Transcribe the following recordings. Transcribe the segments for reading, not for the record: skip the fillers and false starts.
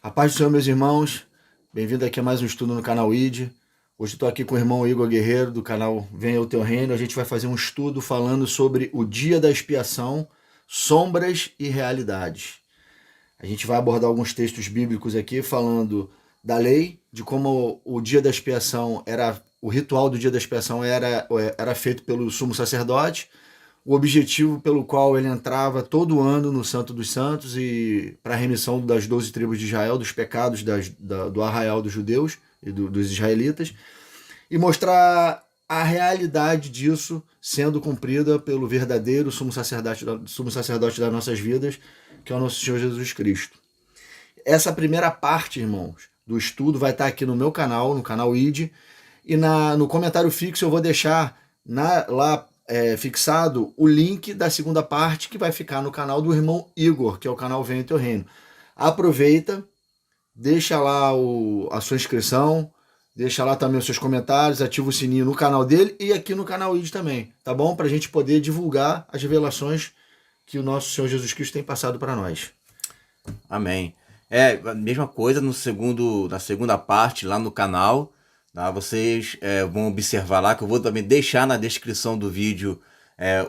A paz do Senhor, meus irmãos. Bem-vindo aqui a mais um estudo no canal ID. Hoje estou aqui com o irmão Igor Guerreiro, do canal Venha o Teu Reino. A gente vai fazer um estudo falando sobre o dia da expiação, sombras e realidades. A gente vai abordar alguns textos bíblicos aqui falando da lei, de como o dia da expiação o ritual do dia da expiação era feito pelo sumo sacerdote, o objetivo pelo qual ele entrava todo ano no Santo dos Santos e para a remissão das 12 tribos de Israel, dos pecados do arraial dos judeus e dos israelitas, e mostrar a realidade disso sendo cumprida pelo verdadeiro sumo sacerdote das nossas vidas, que é o nosso Senhor Jesus Cristo. Essa primeira parte, irmãos, do estudo vai estar aqui no meu canal, no canal ID, e no comentário fixo eu vou deixar lá fixado o link da segunda parte, que vai ficar no canal do irmão Igor, que é o canal Venha o Teu Reino. Aproveita, deixa lá a sua inscrição, deixa lá também os seus comentários, ativa o sininho no canal dele e aqui no canal ID também, tá bom? Para a gente poder divulgar as revelações que o nosso Senhor Jesus Cristo tem passado para nós. Amém. A mesma coisa na segunda parte lá no canal. Tá? Vocês vão observar lá que eu vou também deixar na descrição do vídeo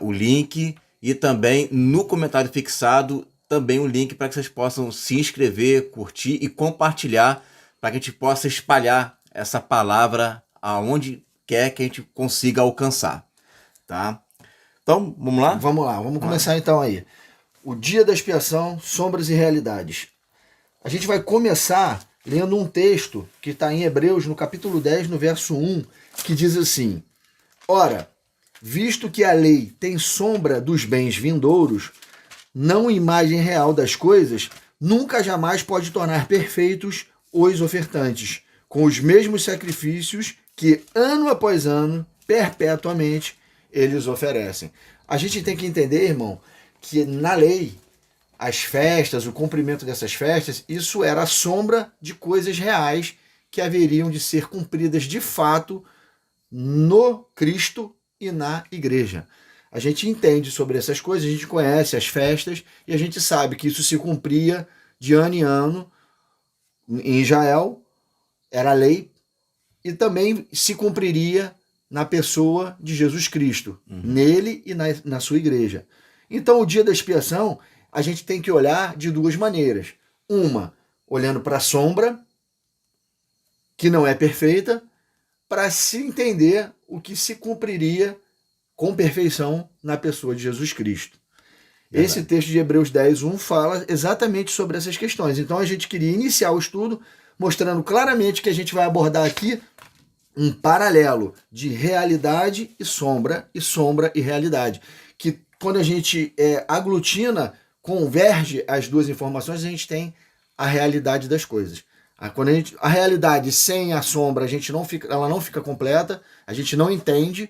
o link e também no comentário fixado também o link para que vocês possam se inscrever, curtir e compartilhar para que a gente possa espalhar essa palavra aonde quer que a gente consiga alcançar. Tá? Então, vamos lá? Vamos começar então aí. O dia da expiação, sombras e realidades. A gente vai começar lendo um texto que está em Hebreus, no capítulo 10, no verso 1, que diz assim: Ora, visto que a lei tem sombra dos bens vindouros, não imagem real das coisas, nunca jamais pode tornar perfeitos os ofertantes, com os mesmos sacrifícios que, ano após ano, perpetuamente, eles oferecem. A gente tem que entender, irmão, que na lei, as festas, o cumprimento dessas festas, isso era a sombra de coisas reais que haveriam de ser cumpridas de fato no Cristo e na igreja. A gente entende sobre essas coisas, a gente conhece as festas e a gente sabe que isso se cumpria de ano em ano em Israel, era a lei, e também se cumpriria na pessoa de Jesus Cristo, nele e na sua igreja. Então o dia da expiação a gente tem que olhar de duas maneiras. Uma, olhando para a sombra, que não é perfeita, para se entender o que se cumpriria com perfeição na pessoa de Jesus Cristo. Verdade. Esse texto de Hebreus 10, 1 fala exatamente sobre essas questões. Então a gente queria iniciar o estudo mostrando claramente que a gente vai abordar aqui um paralelo de realidade e sombra e realidade. Que quando a gente aglutina, converge as duas informações, a gente tem a realidade das coisas. Quando a realidade sem a sombra, ela não fica completa, a gente não entende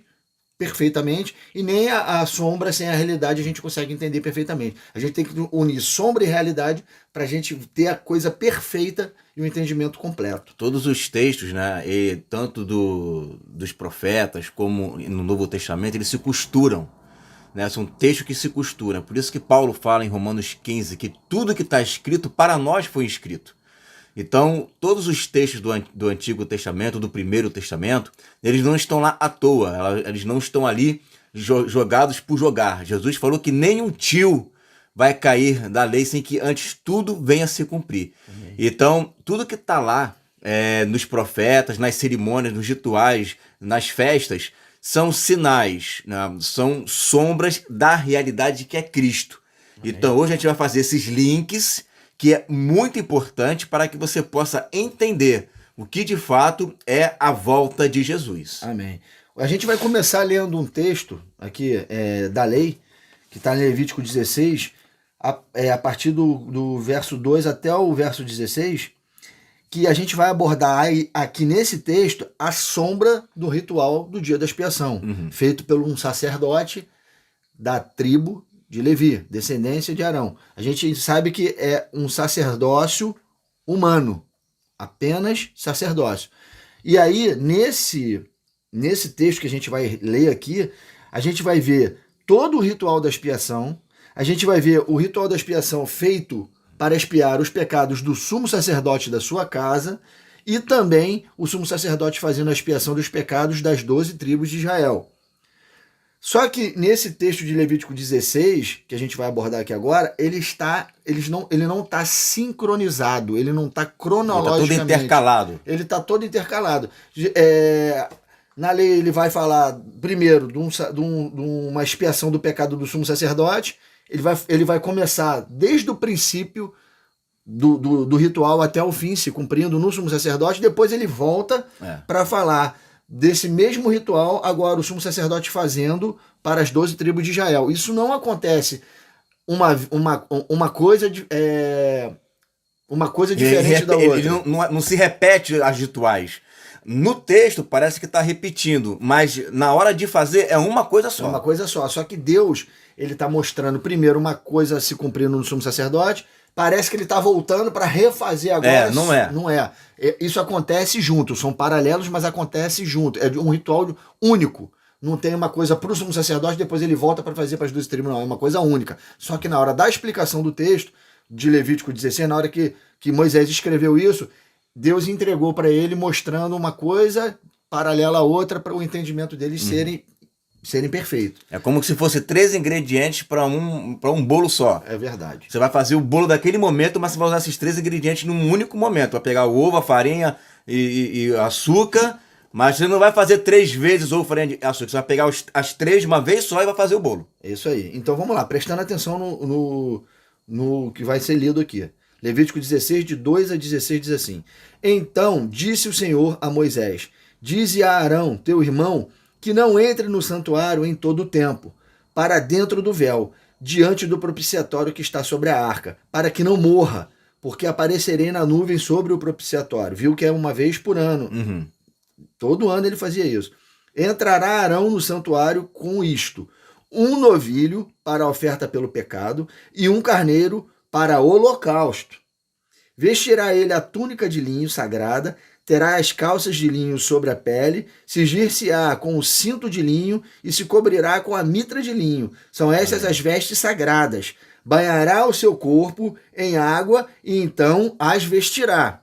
perfeitamente, e nem a sombra sem a realidade a gente consegue entender perfeitamente. A gente tem que unir sombra e realidade para a gente ter a coisa perfeita e o entendimento completo. Todos os textos, né, e tanto dos profetas como no Novo Testamento, eles se costuram. Né, são textos que se costuram. Por isso que Paulo fala em Romanos 15 que tudo que está escrito para nós foi escrito. Então, todos os textos do Antigo Testamento, do Primeiro Testamento, eles não estão lá à toa, eles não estão ali jogados por jogar. Jesus falou que nem um tio vai cair da lei sem que antes tudo venha a se cumprir. Amém. Então, tudo que está lá, nos profetas, nas cerimônias, nos rituais, nas festas, são sinais, né? São sombras da realidade que é Cristo. Amém. Então hoje a gente vai fazer esses links, que é muito importante para que você possa entender o que de fato é a volta de Jesus. Amém. A gente vai começar lendo um texto aqui da lei, que está em Levítico 16, a partir do verso 2 até o verso 16, que a gente vai abordar aqui nesse texto a sombra do ritual do dia da expiação, feito por um sacerdote da tribo de Levi, descendência de Arão. A gente sabe que é um sacerdócio humano, apenas sacerdócio. E aí, nesse texto que a gente vai ler aqui, a gente vai ver todo o ritual da expiação, a gente vai ver o ritual da expiação feito para expiar os pecados do sumo sacerdote da sua casa, e também o sumo sacerdote fazendo a expiação dos pecados das 12 tribos de Israel. Só que nesse texto de Levítico 16, que a gente vai abordar aqui agora, ele não está sincronizado, ele não está cronologicamente. Ele está todo intercalado. Ele está todo intercalado. Na lei ele vai falar primeiro de uma expiação do pecado do sumo sacerdote, ele vai começar desde o princípio do ritual até o fim, se cumprindo no sumo sacerdote, depois ele volta para falar desse mesmo ritual, agora o sumo sacerdote fazendo para as 12 tribos de Israel. Isso não acontece uma coisa diferente da outra. Ele não se repete as rituais. No texto parece que está repetindo, mas na hora de fazer é uma coisa só. É uma coisa só que Deus ele está mostrando primeiro uma coisa se cumprindo no sumo sacerdote, parece que ele está voltando para refazer agora. Não é. Não é. Isso acontece junto, são paralelos, mas acontece junto. É um ritual único. Não tem uma coisa para o sumo sacerdote, depois ele volta para fazer para as 12 tribos, não. É uma coisa única. Só que na hora da explicação do texto, de Levítico 16, na hora que Moisés escreveu isso, Deus entregou para ele mostrando uma coisa paralela à outra para o entendimento deles serem perfeitos. É como se fosse 3 ingredientes para um bolo só. É verdade. Você vai fazer o bolo daquele momento, mas você vai usar esses 3 ingredientes num único momento. Vai pegar o ovo, a farinha e açúcar, mas você não vai fazer 3 vezes ovo, farinha e açúcar. Você vai pegar as 3 de uma vez só e vai fazer o bolo. É isso aí. Então vamos lá, prestando atenção no que vai ser lido aqui. Levítico 16, de 2 a 16, diz assim: Então disse o Senhor a Moisés: Dize a Arão, teu irmão, que não entre no santuário em todo o tempo, para dentro do véu, diante do propiciatório que está sobre a arca, para que não morra, porque aparecerei na nuvem sobre o propiciatório. Viu que é uma vez por ano. Todo ano ele fazia isso. Entrará Arão no santuário com isto: um novilho para a oferta pelo pecado e um carneiro para holocausto. Vestirá ele a túnica de linho sagrada, terá as calças de linho sobre a pele, cingir-se-á com o cinto de linho e se cobrirá com a mitra de linho. São estas as vestes sagradas. Banhará o seu corpo em água e então as vestirá.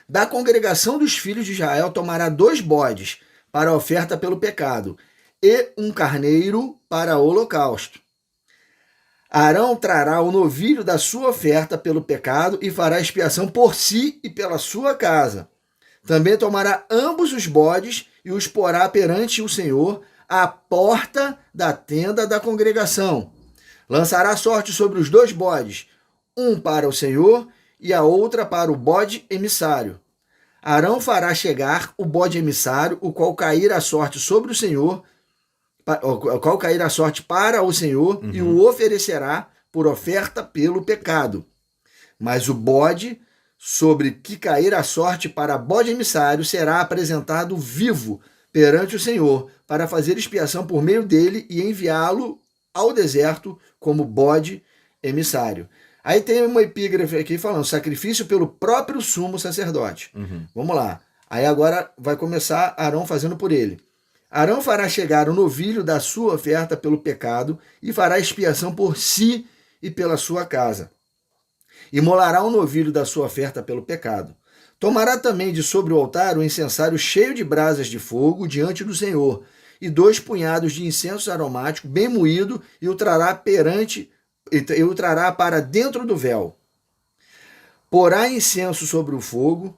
Da congregação dos filhos de Israel tomará 2 bodes para a oferta pelo pecado e um carneiro para holocausto. Arão trará o novilho da sua oferta pelo pecado e fará expiação por si e pela sua casa. Também tomará ambos os bodes e os porá perante o Senhor à porta da tenda da congregação. Lançará sorte sobre os 2 bodes, um para o Senhor e a outra para o bode emissário. Arão fará chegar o bode emissário, o qual cair a sorte sobre o Senhor, o qual cair a sorte para o Senhor, e o oferecerá por oferta pelo pecado. Mas o bode sobre que cair a sorte para bode emissário será apresentado vivo perante o Senhor, para fazer expiação por meio dele e enviá-lo ao deserto como bode emissário. Aí tem uma epígrafe aqui falando sacrifício pelo próprio sumo sacerdote. Vamos lá. Aí agora vai começar Arão fazendo por ele. Arão fará chegar o novilho da sua oferta pelo pecado e fará expiação por si e pela sua casa. Imolará o novilho da sua oferta pelo pecado. Tomará também de sobre o altar o incensário cheio de brasas de fogo diante do Senhor, e 2 punhados de incenso aromático bem moído, e o trará para dentro do véu. Porá incenso sobre o fogo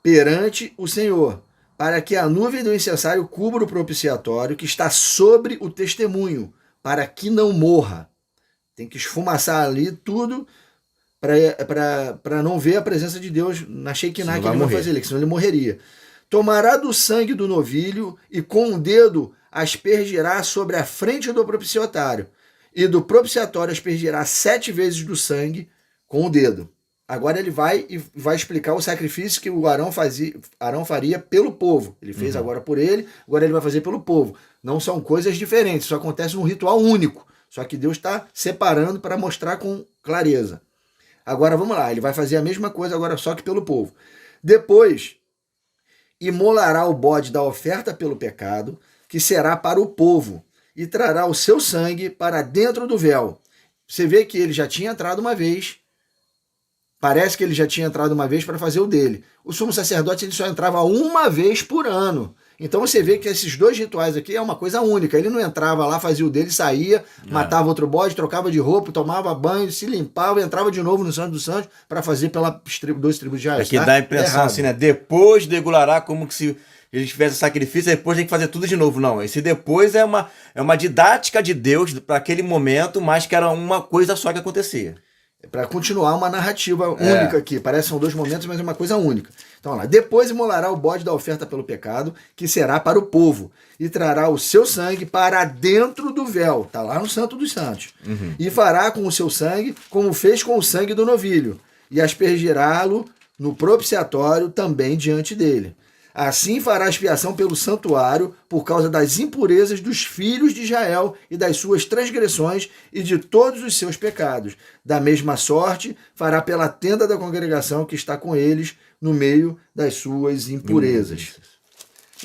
perante o Senhor, para que a nuvem do incensário cubra o propiciatório que está sobre o testemunho, para que não morra. Tem que esfumaçar ali tudo para não ver a presença de Deus na Shekinah que ele vai fazer ali, senão ele morreria. Tomará do sangue do novilho e com o dedo aspergirá sobre a frente do propiciatório, e do propiciatório aspergirá 7 vezes do sangue com o dedo. Agora ele vai explicar o sacrifício que o Arão faria pelo povo. Ele fez agora por ele, agora ele vai fazer pelo povo. Não são coisas diferentes, isso acontece num ritual único. Só que Deus está separando para mostrar com clareza. Agora vamos lá, ele vai fazer a mesma coisa agora só que pelo povo. Depois, imolará o bode da oferta pelo pecado, que será para o povo, e trará o seu sangue para dentro do véu. Você vê que ele já tinha entrado uma vez Parece que ele já tinha entrado uma vez para fazer o dele. O sumo sacerdote ele só entrava uma vez por ano. Então você vê que esses dois rituais aqui é uma coisa única. Ele não entrava lá, fazia o dele, saía, matava outro bode, trocava de roupa, tomava banho, se limpava e entrava de novo no Santo dos Santos para fazer pelas 12 tribos de Israel. É que dá a impressão assim, né? Depois regulará como que se ele tivesse sacrifício, depois tem que fazer tudo de novo. Não, esse depois é uma didática de Deus para aquele momento, mas que era uma coisa só que acontecia. Para continuar uma narrativa única aqui. Parece que são dois momentos, mas é uma coisa única. Então, lá. Depois imolará o bode da oferta pelo pecado, que será para o povo, e trará o seu sangue para dentro do véu. Está lá no Santo dos Santos. E fará com o seu sangue como fez com o sangue do novilho, e aspergirá-lo no propiciatório também diante dele. Assim fará expiação pelo santuário por causa das impurezas dos filhos de Israel e das suas transgressões e de todos os seus pecados. Da mesma sorte fará pela tenda da congregação que está com eles no meio das suas impurezas.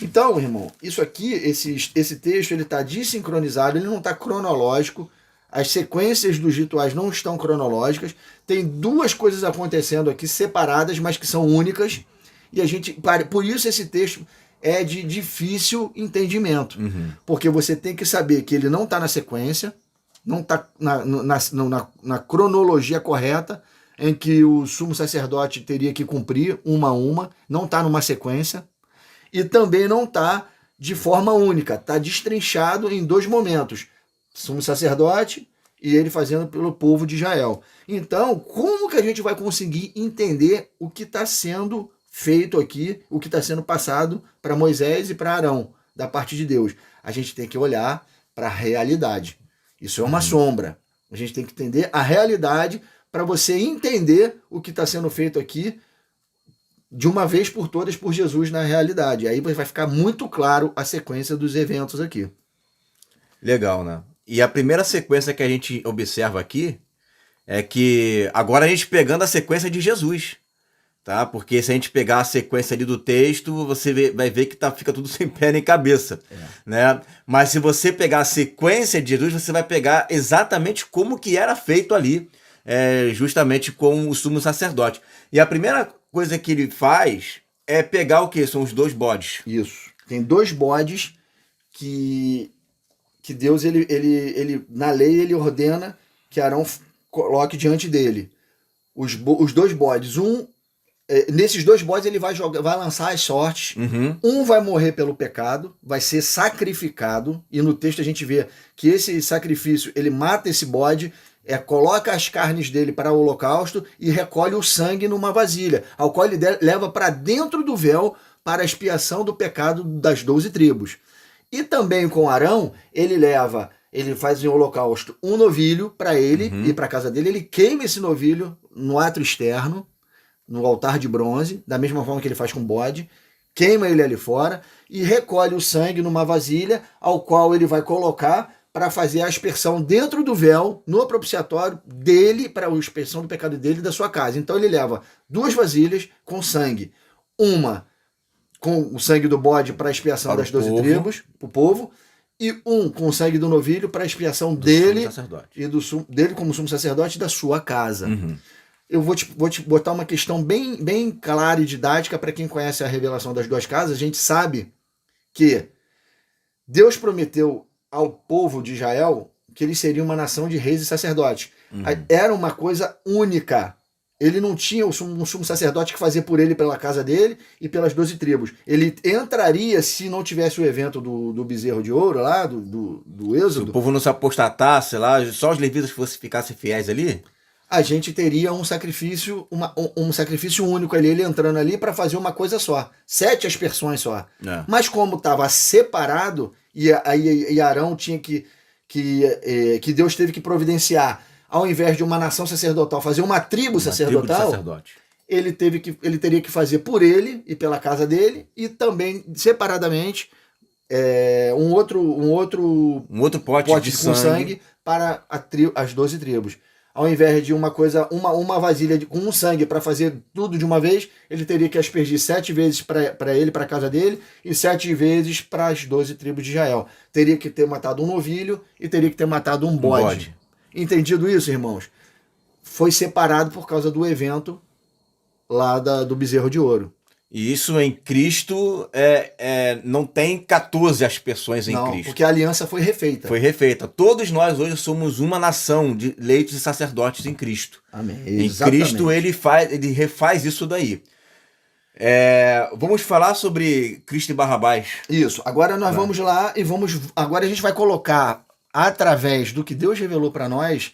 Então, irmão, isso aqui, esse texto, ele está desincronizado, ele não está cronológico. As sequências dos rituais não estão cronológicas. Tem duas coisas acontecendo aqui separadas, mas que são únicas. E por isso esse texto é de difícil entendimento. Porque você tem que saber que ele não está na sequência, não está na cronologia correta, em que o sumo sacerdote teria que cumprir uma a uma, não está numa sequência, e também não está de forma única, está destrinchado em dois momentos. Sumo sacerdote e ele fazendo pelo povo de Israel. Então, como que a gente vai conseguir entender o que está sendo feito aqui, o que está sendo passado para Moisés e para Arão, da parte de Deus? A gente tem que olhar para a realidade. Isso é uma sombra. A gente tem que entender a realidade para você entender o que está sendo feito aqui de uma vez por todas por Jesus na realidade. Aí vai ficar muito claro a sequência dos eventos aqui. Legal, né? E a primeira sequência que a gente observa aqui é que agora a gente pegando a sequência de Jesus. Tá? Porque se a gente pegar a sequência ali do texto, você vai ver que fica tudo sem pé nem cabeça. Né? Mas se você pegar a sequência de Jesus, você vai pegar exatamente como que era feito ali, justamente com o sumo sacerdote. E a primeira coisa que ele faz é pegar o quê? São os dois bodes. Isso. Tem dois bodes que Deus, ele na lei, ele ordena que Arão coloque diante dele. Os dois bodes. Nesses dois bodes ele vai lançar as sortes. Um vai morrer pelo pecado, vai ser sacrificado, e no texto a gente vê que esse sacrifício, ele mata esse bode, coloca as carnes dele para o holocausto e recolhe o sangue numa vasilha, ao qual ele leva para dentro do véu para a expiação do pecado das 12 tribos. E também com Arão, ele faz em holocausto um novilho para ele e para a casa dele, ele queima esse novilho no átrio externo, no altar de bronze, da mesma forma que ele faz com o bode, queima ele ali fora e recolhe o sangue numa vasilha, ao qual ele vai colocar para fazer a aspersão dentro do véu, no propiciatório dele, para a aspersão do pecado dele e da sua casa. Então ele leva duas vasilhas com sangue, uma com o sangue do bode para a expiação das 12 tribos, para o povo, e um com o sangue do novilho para a expiação dele e dele como sumo sacerdote da sua casa. Eu vou te botar uma questão bem, bem clara e didática para quem conhece a revelação das duas casas. A gente sabe que Deus prometeu ao povo de Israel que eles seriam uma nação de reis e sacerdotes. Era uma coisa única. Ele não tinha um sumo sacerdote que fazia por ele pela casa dele e pelas 12 tribos. Ele entraria se não tivesse o evento do bezerro de ouro lá, do Êxodo. Se o povo não se apostatasse lá, só os levitas ficassem fiéis ali, a gente teria um sacrifício, um sacrifício único ali, ele entrando ali para fazer uma coisa só. 7 aspersões só. Mas como estava separado, e Arão tinha que Deus teve que providenciar, ao invés de uma nação sacerdotal, fazer uma tribo sacerdotal, ele teria que fazer por ele e pela casa dele, e também, separadamente, um outro pote com sangue para as 12 tribos. Ao invés de uma vasilha com um sangue para fazer tudo de uma vez, ele teria que aspergir 7 vezes para ele, para a casa dele, e 7 vezes para as 12 tribos de Israel. Teria que ter matado um novilho e teria que ter matado um bode. Entendido isso, irmãos? Foi separado por causa do evento lá do bezerro de ouro. E isso em Cristo não tem 14 aspersões em Não, Cristo. porque a aliança foi refeita. Foi refeita. Todos nós hoje somos uma nação de leitos e sacerdotes em Cristo. Amém. Em Exatamente. Cristo ele refaz isso daí. Vamos falar sobre Cristo e Barrabás. Isso. Agora nós vamos lá e agora a gente vai colocar, através do que Deus revelou para nós,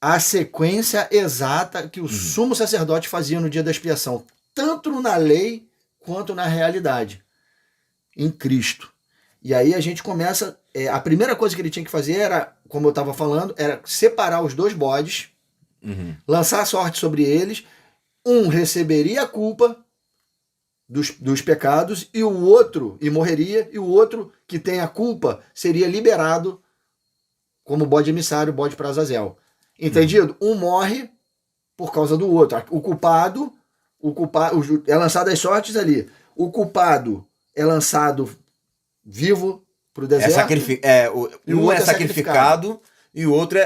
a sequência exata que o sumo sacerdote fazia no dia da expiação, tanto na lei quanto na realidade, em Cristo. E aí a gente começa, a primeira coisa que ele tinha que fazer era, como eu estava falando, era separar os dois bodes, lançar a sorte sobre eles, um receberia a culpa dos pecados e o outro, e morreria, e o outro que tem a culpa seria liberado como bode emissário, bode para Azazel. Entendido? Um morre por causa do outro. O culpado é lançado as sortes ali. O culpado é lançado vivo para o deserto. Um é sacrificado e o outro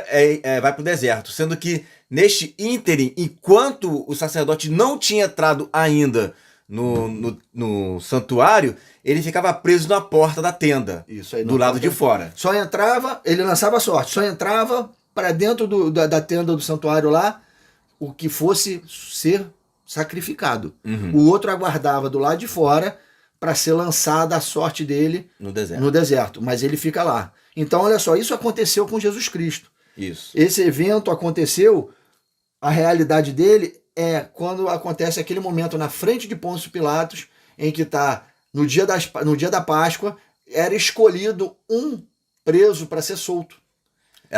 vai para o deserto. Sendo que neste ínterim, enquanto o sacerdote não tinha entrado ainda no santuário, ele ficava preso na porta da tenda, isso aí, do lado de fora. Só entrava, ele lançava a sorte, só entrava para dentro da tenda do santuário lá o que fosse ser sacrificado. O outro aguardava do lado de fora para ser lançada a sorte dele no deserto. Mas ele fica lá. Então, olha só, isso aconteceu com Jesus Cristo. Isso. Esse evento aconteceu, a realidade dele é quando acontece aquele momento na frente de Pôncio Pilatos, em que está no dia da Páscoa, era escolhido um preso para ser solto.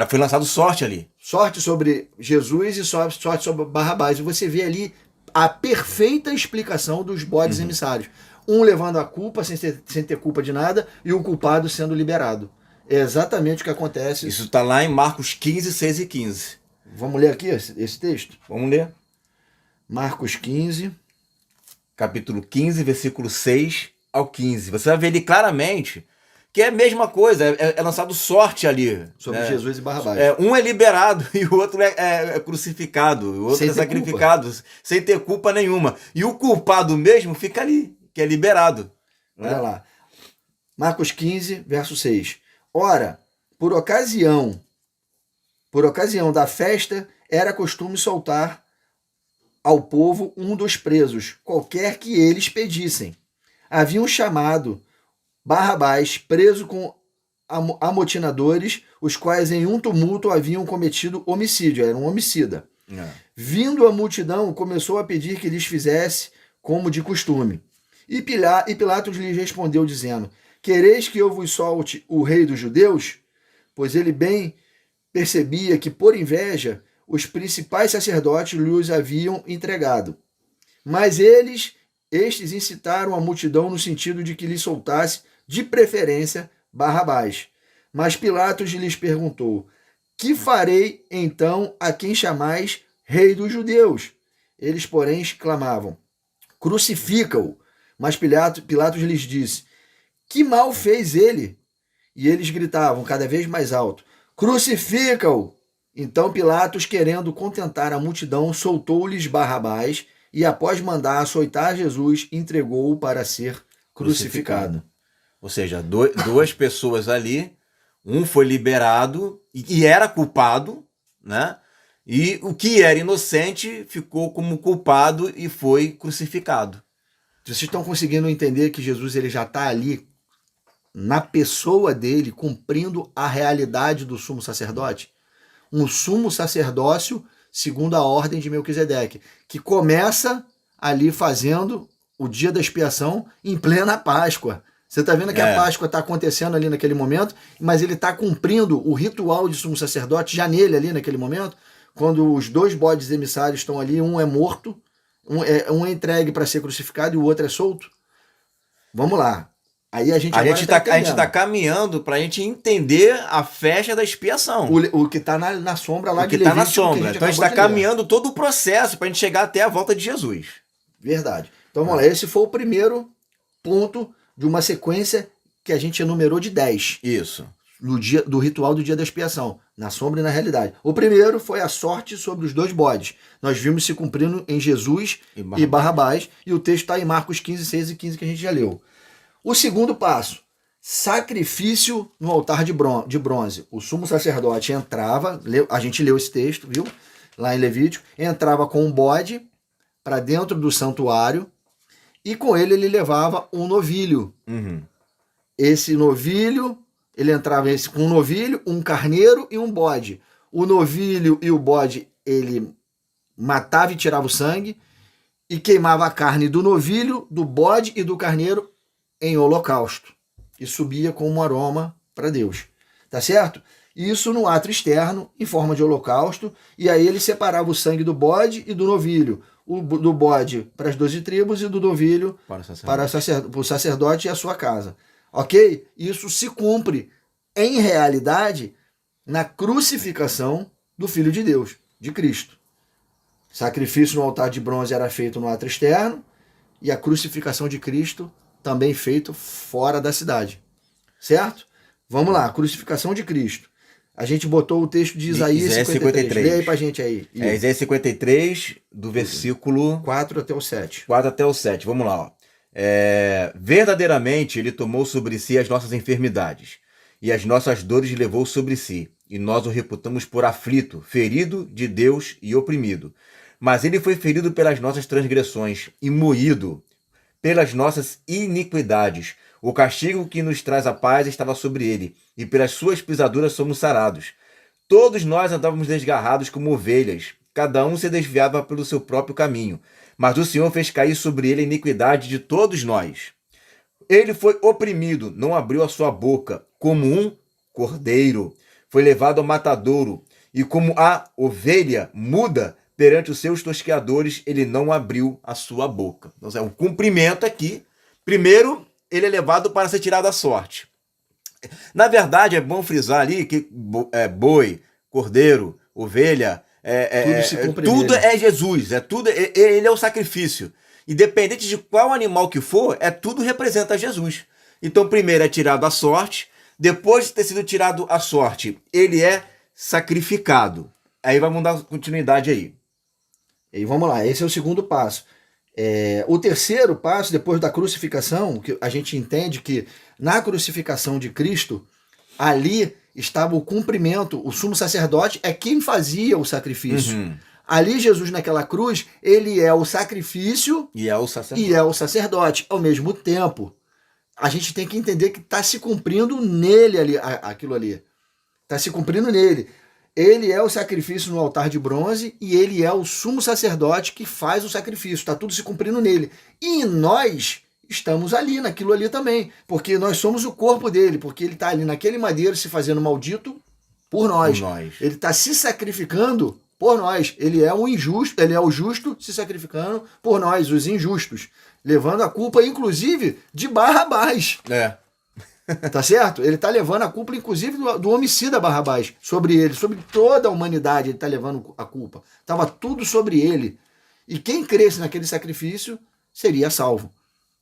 Foi lançado sorte ali. Sorte sobre Jesus e sorte sobre Barrabás. E você vê ali a perfeita explicação dos bodes emissários. Um levando a culpa sem ter culpa de nada e o culpado sendo liberado. É exatamente o que acontece. Isso está lá em Marcos 15, 6 e 15. Vamos ler aqui esse texto? Vamos ler. Marcos 15. Capítulo 15, versículo 6 ao 15. Você vai ver ali claramente que é a mesma coisa, é lançado sorte ali. Sobre Jesus e Barrabás. Um é liberado e o outro é crucificado, o outro sem é sacrificado, sem ter culpa nenhuma. E o culpado mesmo fica ali, que é liberado. Olha lá. Marcos 15, verso 6. Ora, por ocasião da festa, era costume soltar ao povo um dos presos, qualquer que eles pedissem. Haviam chamado Barrabás, preso com amotinadores, os quais em um tumulto haviam cometido homicídio, era um homicida. Vindo a multidão, começou a pedir que lhes fizesse como de costume. E Pilatos lhes respondeu, dizendo: quereis que eu vos solte o rei dos judeus? Pois ele bem percebia que, por inveja, os principais sacerdotes lhes haviam entregado. Mas estes incitaram a multidão no sentido de que lhe soltasse, de preferência, Barrabás. Mas Pilatos lhes perguntou: que farei então a quem chamais rei dos judeus? Eles, porém, exclamavam: crucifica-o. Mas Pilatos lhes disse: que mal fez ele? E eles gritavam cada vez mais alto: crucifica-o! Então Pilatos, querendo contentar a multidão, soltou-lhes Barrabás e, após mandar açoitar Jesus, entregou-o para ser crucificado. Ou seja, duas pessoas ali, um foi liberado e era culpado, né? E o que era inocente ficou como culpado e foi crucificado. Vocês estão conseguindo entender que Jesus ele já está ali na pessoa dele, cumprindo a realidade do sumo sacerdote? Um sumo sacerdócio segundo a ordem de Melquisedeque, que começa ali fazendo o dia da expiação em plena Páscoa. Você está vendo que a Páscoa está acontecendo ali naquele momento, mas ele está cumprindo o ritual de sumo sacerdote já nele ali naquele momento, quando os dois bodes emissários estão ali, um é morto, um é entregue para ser crucificado e o outro é solto. Vamos lá. Aí a gente está caminhando para a gente entender a festa da expiação. O que está na sombra lá de Levítico. O que está na sombra. Então a gente está caminhando todo o processo para a gente chegar até a volta de Jesus. Verdade. Então vamos lá. Esse foi o primeiro ponto de uma sequência que a gente enumerou de 10. Isso. do ritual do dia da expiação, na sombra e na realidade. O primeiro foi a sorte sobre os 2 bodes. Nós vimos se cumprindo em Jesus e Barrabás, e o texto está em Marcos 15, 6 e 15, que a gente já leu. O segundo passo, sacrifício no altar de bronze. O sumo sacerdote entrava, a gente leu esse texto, viu? Lá em Levítico, entrava com um bode para dentro do santuário, e com ele levava um novilho. Esse novilho, ele entrava com um novilho, um carneiro e um bode. O novilho e o bode, ele matava e tirava o sangue e queimava a carne do novilho, do bode e do carneiro em holocausto. E subia com um aroma para Deus. Tá certo? Isso no ato externo, em forma de holocausto, e aí ele separava o sangue do bode e do novilho. Do bode para as 12 tribos e do novilho para o sacerdote e a sua casa. Ok? Isso se cumpre, em realidade, na crucificação do Filho de Deus, de Cristo. Sacrifício no altar de bronze era feito no ato externo e a crucificação de Cristo também feito fora da cidade. Certo? Vamos lá, crucificação de Cristo. A gente botou o texto de Isaías 53. Lê aí pra gente aí. Isaías 53, do versículo 4 até o 7. 4 até o 7. Vamos lá. Ó. Verdadeiramente ele tomou sobre si as nossas enfermidades e as nossas dores levou sobre si, e nós o reputamos por aflito, ferido de Deus e oprimido. Mas ele foi ferido pelas nossas transgressões e moído pelas nossas iniquidades. O castigo que nos traz a paz estava sobre ele, e pelas suas pisaduras somos sarados. Todos nós andávamos desgarrados como ovelhas, cada um se desviava pelo seu próprio caminho. Mas o Senhor fez cair sobre ele a iniquidade de todos nós. Ele foi oprimido, não abriu a sua boca, como um cordeiro. Foi levado ao matadouro, e como a ovelha muda perante os seus tosqueadores, ele não abriu a sua boca. Então, o cumprimento aqui, primeiro, ele é levado para ser tirado à sorte. Na verdade, é bom frisar ali que boi, cordeiro, ovelha, tudo é Jesus, ele é o sacrifício. Independente de qual animal que for, tudo representa Jesus. Então, primeiro é tirado à sorte, depois de ter sido tirado à sorte, ele é sacrificado. Aí vamos dar continuidade aí. E vamos lá, esse é o segundo passo. O terceiro passo, depois da crucificação, que a gente entende que na crucificação de Cristo, ali estava o cumprimento, o sumo sacerdote é quem fazia o sacrifício. Ali Jesus naquela cruz, ele é o sacrifício e é o sacerdote ao mesmo tempo. A gente tem que entender que está se cumprindo nele ali, aquilo ali. Está se cumprindo nele. Ele é o sacrifício no altar de bronze e ele é o sumo sacerdote que faz o sacrifício. Está tudo se cumprindo nele. E nós estamos ali, naquilo ali também. Porque nós somos o corpo dele. Porque ele está ali naquele madeiro se fazendo maldito por nós. Ele está se sacrificando por nós. Ele é o injusto, ele é o justo se sacrificando por nós, os injustos. Levando a culpa, inclusive, de Barrabás. Tá certo? Ele tá levando a culpa, inclusive, do homicida Barrabás, sobre ele, sobre toda a humanidade, ele tá levando a culpa. Tava tudo sobre ele. E quem cresce naquele sacrifício seria salvo.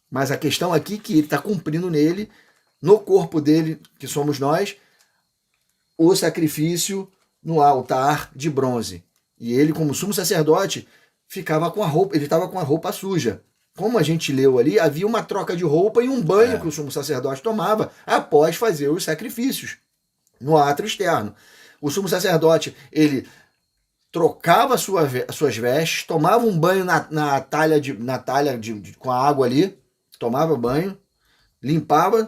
Mas a questão aqui é que ele está cumprindo nele, no corpo dele, que somos nós, o sacrifício no altar de bronze. E ele, como sumo sacerdote, ficava com a roupa, ele estava com a roupa suja. Como a gente leu ali, havia uma troca de roupa e um banho que o sumo sacerdote tomava após fazer os sacrifícios no ato externo. O sumo sacerdote, ele trocava as suas vestes, tomava um banho na talha com a água ali, tomava banho,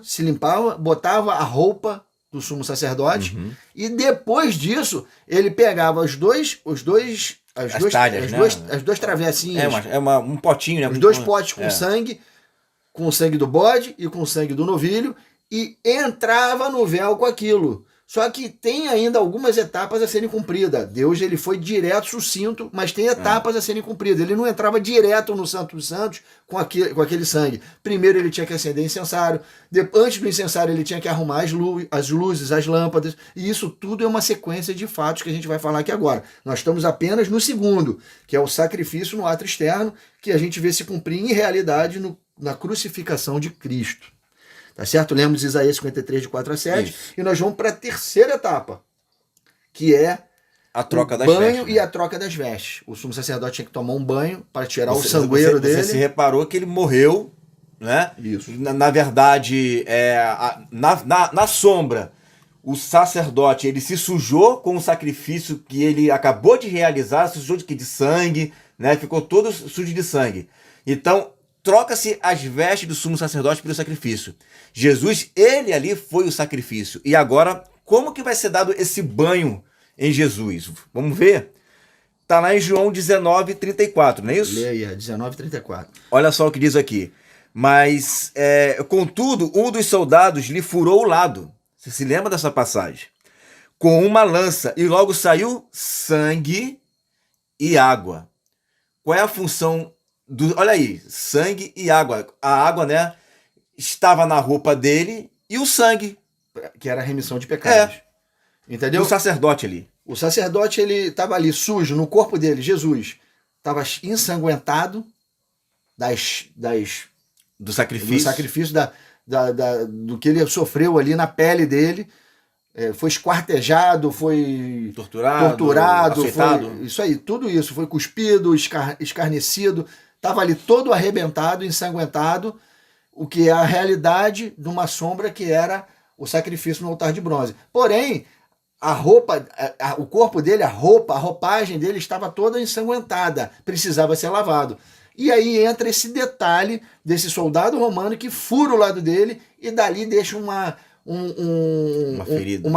se limpava, botava a roupa do sumo sacerdote e depois disso ele pegava as duas travessinhas. Um potinho, né? Os dois potes com o sangue do bode e com o sangue do novilho, e entrava no véu com aquilo. Só que tem ainda algumas etapas a serem cumpridas. Deus, ele foi direto, sucinto, mas tem etapas a serem cumpridas. Ele não entrava direto no Santo dos Santos com aquele sangue. Primeiro ele tinha que acender incensário, antes do incensário ele tinha que arrumar as luzes, as lâmpadas, e isso tudo é uma sequência de fatos que a gente vai falar aqui agora. Nós estamos apenas no segundo, que é o sacrifício no ato externo, que a gente vê se cumprir em realidade na crucificação de Cristo. Tá certo? Lemos Isaías 53, de 4 a 7. Isso. E nós vamos para a terceira etapa, que é A troca o das banho vestes, né? e a troca das vestes. O sumo sacerdote tinha que tomar um banho para tirar o Você- sangueiro você dele. se reparou que ele morreu, né? Isso. Na verdade, na sombra, o sacerdote ele se sujou com o sacrifício que ele acabou de realizar, se sujou de sangue, né? Ficou todo sujo de sangue. Então, troca-se as vestes do sumo sacerdote pelo sacrifício. Jesus, ele ali foi o sacrifício. E agora, como que vai ser dado esse banho em Jesus? Vamos ver? Está lá em João 19, 34, não é isso? Lê aí, 19:34. Olha só o que diz aqui. Mas, contudo, um dos soldados lhe furou o lado. Você se lembra dessa passagem? Com uma lança, e logo saiu sangue e água. Qual é a função do... Olha aí, sangue e água. A água, né, estava na roupa dele e o sangue Que era a remissão de pecados. Entendeu? do sacerdote ali. O sacerdote, ele estava ali sujo no corpo dele, Jesus. Estava ensanguentado Do do sacrifício. sacrifício, do que ele sofreu ali na pele dele. Foi esquartejado, foi Torturado, açoitado. foi, isso aí, tudo isso. Foi cuspido, escarnecido. Estava ali todo arrebentado, ensanguentado, o que é a realidade de uma sombra que era o sacrifício no altar de bronze. Porém, a roupa, o corpo dele, a roupagem dele estava toda ensanguentada, precisava ser lavado. E aí entra esse detalhe desse soldado romano que fura o lado dele e dali deixa uma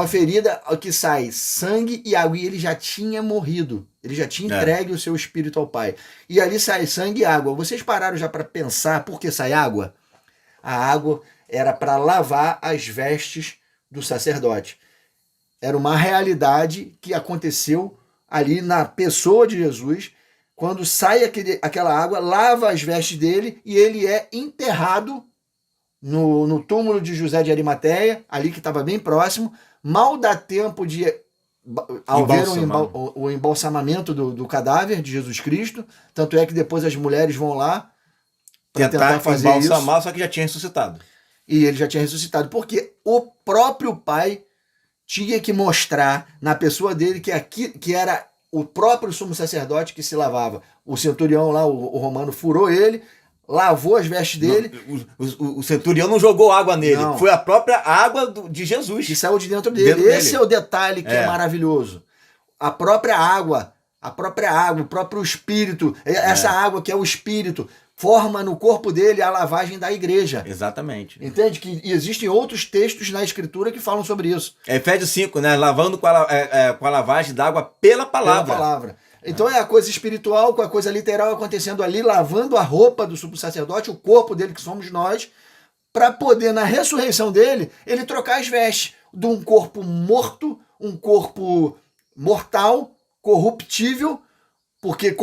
ferida que sai sangue e água. E ele já tinha morrido, ele já tinha entregue o seu espírito ao Pai. E ali sai sangue e água. Vocês pararam já para pensar por que sai água? A água era para lavar as vestes do sacerdote. Era uma realidade que aconteceu ali na pessoa de Jesus, quando sai aquela água, lava as vestes dele e ele é enterrado no túmulo de José de Arimateia, ali que estava bem próximo. Mal dá tempo de ao ver o embalsamamento do cadáver de Jesus Cristo. Tanto é que depois as mulheres vão lá para tentar fazer embalsamar, isso. só que já tinha ressuscitado. E ele já tinha ressuscitado, porque o próprio Pai tinha que mostrar na pessoa dele que era o próprio sumo sacerdote que se lavava. O centurião lá, o romano, furou ele, lavou as vestes dele. O centurião não jogou água nele, Não. Foi a própria água de Jesus. Que saiu de dentro dele. Esse é o detalhe que é maravilhoso. A própria água, o próprio Espírito, essa água que é o Espírito, forma no corpo dele a lavagem da igreja. Exatamente. Entende? Que existem outros textos na Escritura que falam sobre isso. Efésios 5, né? Lavando com a lavagem d'água pela palavra. Pela palavra. Então é a coisa espiritual com a coisa literal acontecendo ali, lavando a roupa do sumo sacerdote, o corpo dele que somos nós, para poder, na ressurreição dele, ele trocar as vestes de um corpo morto, um corpo mortal, corruptível. Por quê?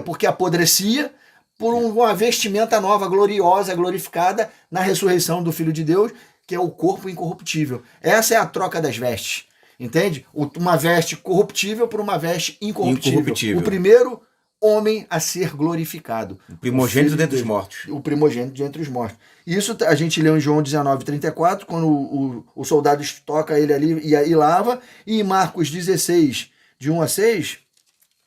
Porque apodrecia, por uma vestimenta nova, gloriosa, glorificada, na ressurreição do Filho de Deus, que é o corpo incorruptível. Essa é a troca das vestes. Entende? Uma veste corruptível por uma veste incorruptível. O primeiro homem a ser glorificado. O primogênito dentre os mortos. O primogênito dentre os mortos. Isso a gente leu em João 19:34, quando o soldado toca ele ali e lava. E em Marcos 16, de 1 a 6...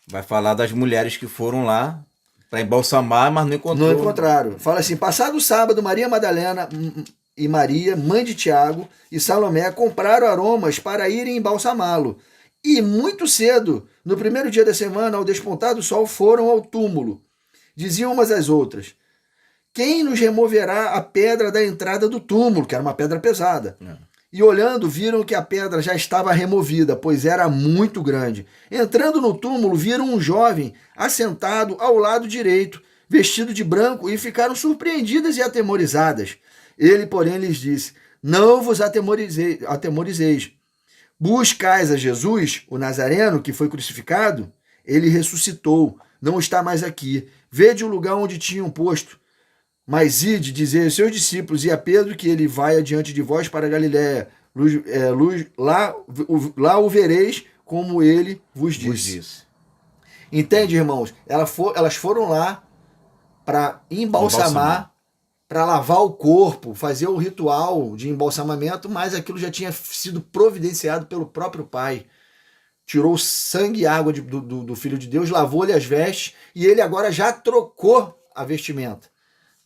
vai falar das mulheres que foram lá para embalsamar, mas não encontrou. Não encontraram. Fala assim, passado o sábado, Maria Madalena e Maria, mãe de Tiago, e Salomé compraram aromas para irem embalsamá-lo. E muito cedo, no primeiro dia da semana, ao despontar do sol, foram ao túmulo. Diziam umas às outras, quem nos removerá a pedra da entrada do túmulo, que era uma pedra pesada? E olhando, viram que a pedra já estava removida, pois era muito grande. Entrando no túmulo, viram um jovem assentado ao lado direito, vestido de branco, e ficaram surpreendidas e atemorizadas. Ele, porém, lhes disse, não vos atemorizeis. Buscais a Jesus, o Nazareno, que foi crucificado? Ele ressuscitou, não está mais aqui. Vede o lugar onde tinham posto. Mas ide dizer aos seus discípulos e a Pedro que ele vai adiante de vós para a Galiléia. Lá o vereis como ele vos disse. Entende, irmãos? Elas foram lá para embalsamar para lavar o corpo, fazer o ritual de embalsamamento, mas aquilo já tinha sido providenciado pelo próprio Pai. Tirou o sangue e água do Filho de Deus, lavou-lhe as vestes, e ele agora já trocou a vestimenta.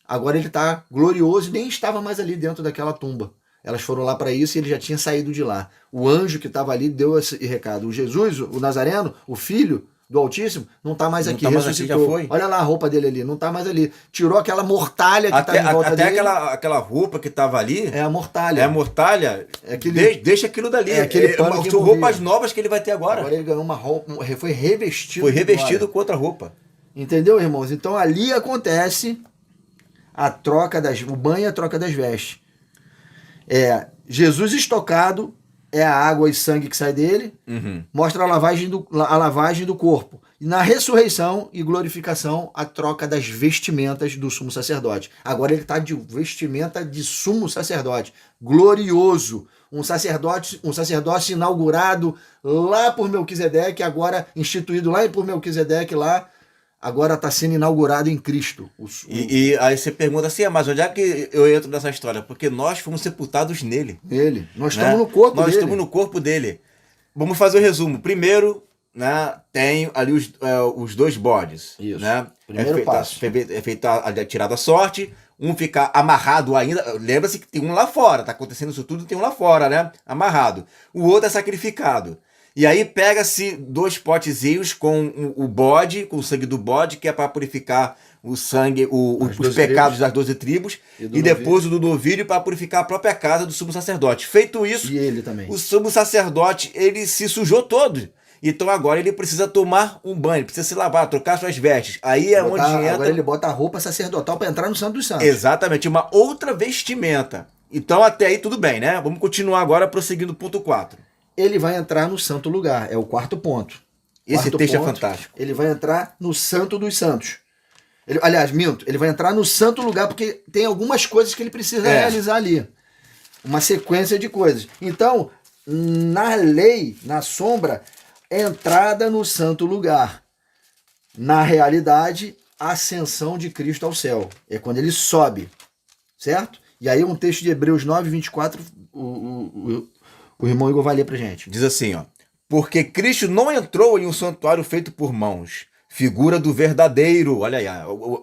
Agora ele está glorioso e nem estava mais ali dentro daquela tumba. Elas foram lá para isso e ele já tinha saído de lá. O anjo que estava ali deu esse recado. O Jesus, o Nazareno, o Filho do Altíssimo, não está mais aqui, ressuscitou. Já foi. Olha lá a roupa dele ali, não está mais ali. Tirou aquela mortalha que estava em volta dele. Até aquela roupa que estava ali. É a mortalha. É a mortalha. Deixa aquilo dali. É aquele pano que são roupas novas que ele vai ter agora. Agora ele ganhou uma roupa, foi revestido. Foi revestido com outra roupa. Entendeu, irmãos? Então ali acontece o banho e a troca das vestes. Jesus estocado é a água e sangue que sai dele, mostra a lavagem do corpo. E na ressurreição e glorificação, a troca das vestimentas do sumo sacerdote. Agora ele está de vestimenta de sumo sacerdote, glorioso. Um sacerdócio inaugurado lá por Melquisedeque, agora instituído lá por Melquisedeque lá, agora está sendo inaugurado em Cristo. E aí você pergunta assim, mas onde é que eu entro nessa história? Porque nós fomos sepultados nele. Nele. Nós estamos no corpo dele. Nós estamos no corpo dele. Vamos fazer o resumo. Primeiro, né, tem ali os dois bodes. Isso. Né? Primeiro passo. É feita a tirada a sorte, um fica amarrado ainda. Lembra-se que tem um lá fora, tá acontecendo isso tudo, tem um lá fora, né? Amarrado. O outro é sacrificado. E aí pega-se 2 potezinhos com o bode, com o sangue do bode, que é para purificar o sangue, os pecados das 12 tribos, e depois o do novilho para purificar a própria casa do sumo sacerdote. Feito isso, e ele também. O sumo sacerdote, ele se sujou todo. Então agora ele precisa tomar um banho, precisa se lavar, trocar suas vestes. Aí é onde entra... Agora ele bota a roupa sacerdotal para entrar no Santo dos Santos. Exatamente, uma outra vestimenta. Então até aí tudo bem, né? Vamos continuar agora prosseguindo o ponto 4. Ele vai entrar no santo lugar, é o 4º ponto. Esse texto é fantástico. Ele vai entrar no Santo dos Santos. Ele vai entrar no santo lugar porque tem algumas coisas que ele precisa realizar ali. Uma sequência de coisas. Então, na lei, na sombra, entrada no santo lugar. Na realidade, ascensão de Cristo ao céu. É quando ele sobe, certo? E aí um texto de Hebreus 9, 24, o irmão Igor vai ler pra gente. Diz assim, ó. Porque Cristo não entrou em um santuário feito por mãos, figura do verdadeiro. Olha aí,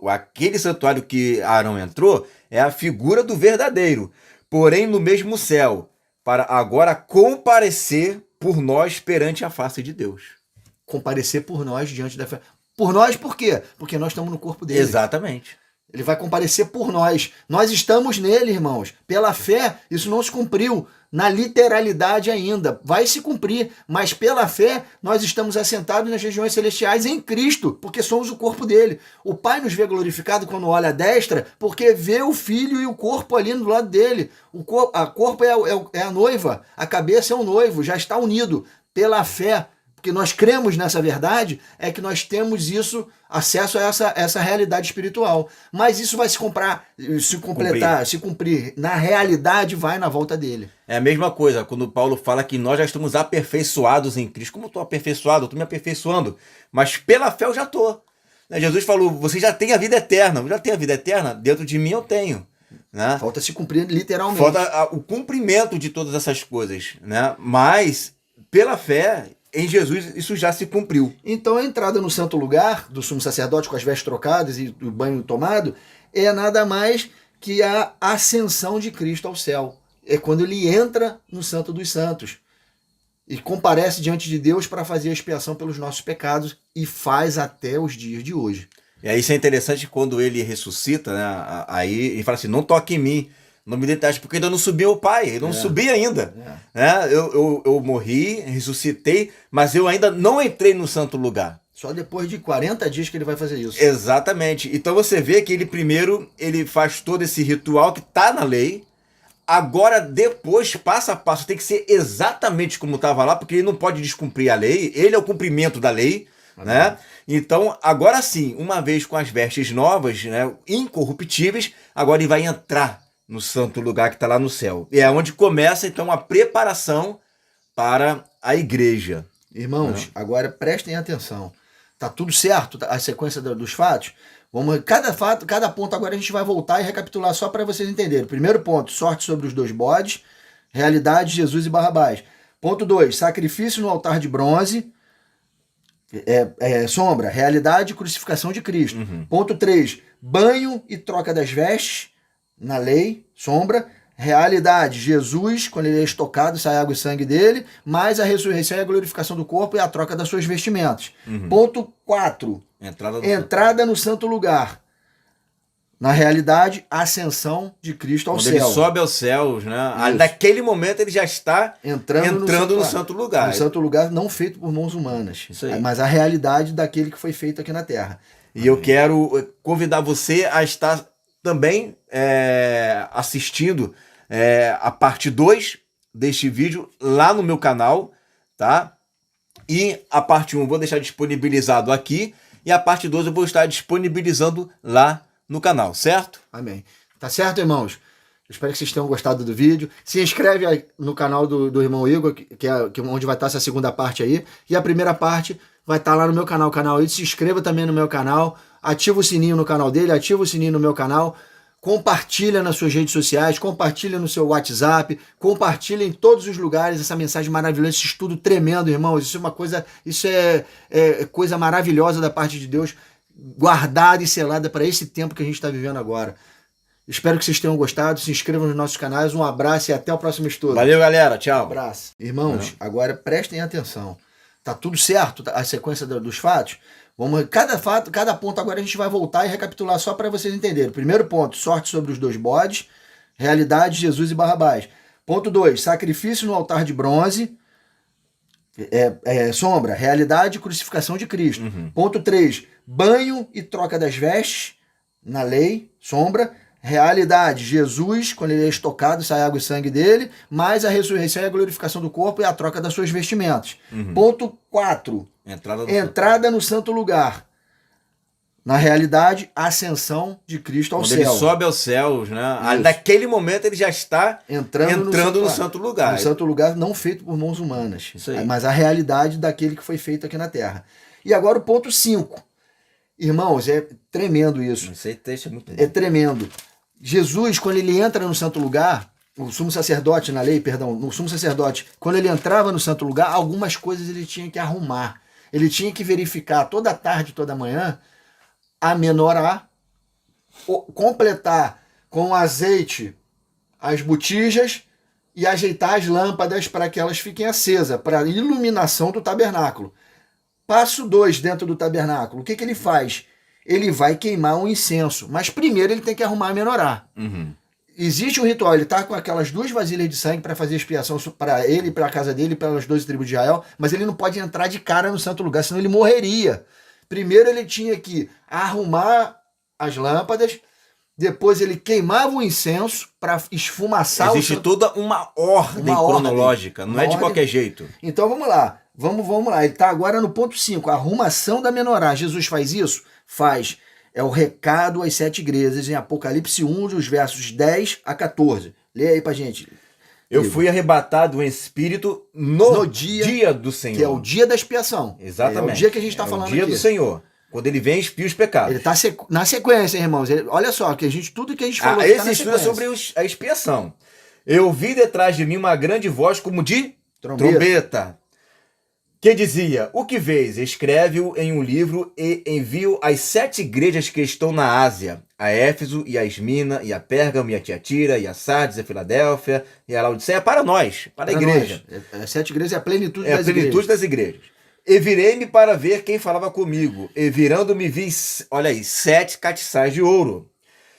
aquele santuário que Arão entrou é a figura do verdadeiro, porém no mesmo céu, para agora comparecer por nós perante a face de Deus. Comparecer por nós diante da face. Por nós por quê? Porque nós estamos no corpo dele. Exatamente. Ele vai comparecer por nós. Nós estamos nele, irmãos. Pela fé, isso não se cumpriu na literalidade ainda. Vai se cumprir, mas pela fé, nós estamos assentados nas regiões celestiais em Cristo, porque somos o corpo dele. O Pai nos vê glorificado quando olha à destra, porque vê o Filho e o corpo ali do lado dele. A corpo é a noiva, a cabeça é o noivo, já está unido. Pela fé, porque nós cremos nessa verdade, é que nós temos acesso a essa realidade espiritual. Mas isso vai se cumprir. Na realidade, vai na volta dele. É a mesma coisa, quando Paulo fala que nós já estamos aperfeiçoados em Cristo. Como eu estou aperfeiçoado? Eu estou me aperfeiçoando. Mas pela fé eu já estou. Jesus falou, você já tem a vida eterna. Eu já tenho a vida eterna? Dentro de mim eu tenho. Né? Falta se cumprir literalmente. Falta o cumprimento de todas essas coisas. Né? Mas, pela fé... Em Jesus, isso já se cumpriu. Então, a entrada no santo lugar do sumo sacerdote com as vestes trocadas e o banho tomado é nada mais que a ascensão de Cristo ao céu. É quando ele entra no Santo dos Santos e comparece diante de Deus para fazer a expiação pelos nossos pecados e faz até os dias de hoje. E aí isso é interessante quando ele ressuscita, né? Aí ele fala assim, não toque em mim. Não me deteste, porque ainda não subiu o Pai, eu não subi ainda. Eu morri, ressuscitei, mas eu ainda não entrei no santo lugar. Só depois de 40 dias que ele vai fazer isso. Exatamente. Então você vê que ele primeiro ele faz todo esse ritual que está na lei, agora depois, passo a passo, tem que ser exatamente como estava lá, porque ele não pode descumprir a lei, ele é o cumprimento da lei, né? Então, agora sim, uma vez com as vestes novas, né, incorruptíveis, agora ele vai entrar no santo lugar que está lá no céu. E é onde começa, então, a preparação para a igreja. Irmãos, agora prestem atenção. Tá tudo certo, a sequência dos fatos? Cada ponto agora a gente vai voltar e recapitular só para vocês entenderem. Primeiro ponto, sorte sobre os dois bodes, realidade, Jesus e Barrabás. Ponto 2, sacrifício no altar de bronze, sombra, realidade, crucificação de Cristo. Ponto 3, banho e troca das vestes, na lei, sombra, realidade, Jesus, quando ele é estocado, sai água e sangue dele, mais a ressurreição e a glorificação do corpo e a troca das suas vestimentas. Ponto 4, entrada no santo lugar. Na realidade, a ascensão de Cristo ao Quando céu. ele sobe aos céus, né? Naquele momento ele já está entrando no santo lugar. No santo lugar não feito por mãos humanas. Isso aí. Mas a realidade daquele que foi feito aqui na terra. E eu quero convidar você a estar também assistindo a parte 2 deste vídeo lá no meu canal, tá? E a parte 1 eu vou deixar disponibilizado aqui e a parte 2 eu vou estar disponibilizando lá no canal, certo? Amém. Tá certo, irmãos? Eu espero que vocês tenham gostado do vídeo. Se inscreve aí no canal do irmão Igor, que é onde vai estar essa segunda parte aí. E a primeira parte vai estar lá no meu canal, Se inscreva também no meu canal. Ativa o sininho no canal dele, ativa o sininho no meu canal. Compartilha nas suas redes sociais, compartilha no seu WhatsApp, compartilha em todos os lugares essa mensagem maravilhosa, esse estudo tremendo, irmãos. Isso é uma coisa, coisa maravilhosa da parte de Deus, guardada e selada para esse tempo que a gente está vivendo agora. Espero que vocês tenham gostado. Se inscrevam nos nossos canais. Um abraço e até o próximo estudo. Valeu, galera. Tchau. Um abraço. Irmãos, agora prestem atenção. Tá tudo certo? A sequência dos fatos? Cada ponto agora a gente vai voltar e recapitular só para vocês entenderem. Primeiro ponto, sorte sobre os dois bodes, realidade, Jesus e Barrabás. Ponto 2, sacrifício no altar de bronze, sombra, realidade, crucificação de Cristo. Ponto 3, banho e troca das vestes, na lei, sombra, realidade, Jesus, quando ele é estocado, sai água e sangue dele, mais a ressurreição e a glorificação do corpo e a troca das suas vestimentas. Ponto 4, entrada no santo lugar. Na realidade, a ascensão de Cristo ao céu. Quando ele sobe aos céus, né? Naquele momento ele já está entrando no santo lugar. No santo lugar não feito por mãos humanas. Isso aí. Mas a realidade daquele que foi feito aqui na terra. E agora o ponto 5. Irmãos, é tremendo isso. Esse texto é muito bom. É tremendo. Jesus, quando ele entra no santo lugar, o sumo sacerdote, o sumo sacerdote, quando ele entrava no santo lugar, algumas coisas ele tinha que arrumar. Ele tinha que verificar toda tarde, toda manhã, a menorá, completar com azeite as botijas e ajeitar as lâmpadas para que elas fiquem acesas, para a iluminação do tabernáculo. Passo 2 dentro do tabernáculo. O que ele faz? Ele vai queimar um incenso, mas primeiro ele tem que arrumar a menorá. Existe um ritual, ele está com aquelas 2 vasilhas de sangue para fazer expiação para ele, para a casa dele, pelas 12 tribos de Israel, mas ele não pode entrar de cara no santo lugar, senão ele morreria. Primeiro ele tinha que arrumar as lâmpadas, depois ele queimava o incenso para esfumaçar Existe toda uma ordem cronológica, não é de qualquer jeito. Então vamos lá, vamos lá. Ele está agora no ponto 5, a arrumação da menorá. Jesus faz isso? Faz. É o recado às 7 igrejas em Apocalipse 1, dos versos 10 a 14. Lê aí pra gente. Eu fui arrebatado em espírito no dia do Senhor. Que é o dia da expiação. Exatamente. É o dia que a gente está falando aqui. É o dia do Senhor. Quando ele vem, expia os pecados. Ele está na sequência, irmãos. Olha só, tudo que a gente falou. Esse estudo é sobre a expiação. Eu ouvi detrás de mim uma grande voz como de trombeta, que dizia: o que vês? Escreve-o em um livro e envio às 7 igrejas que estão na Ásia, a Éfeso, e a Esmina, e a Pérgamo, e a Tiatira, e a Sardes, e a Filadélfia, e a Laodiceia, para nós, para a igreja. As 7 igrejas é a plenitude das igrejas. É a plenitude das igrejas. E virei-me para ver quem falava comigo, e virando-me vi, olha aí, 7 castiçais de ouro.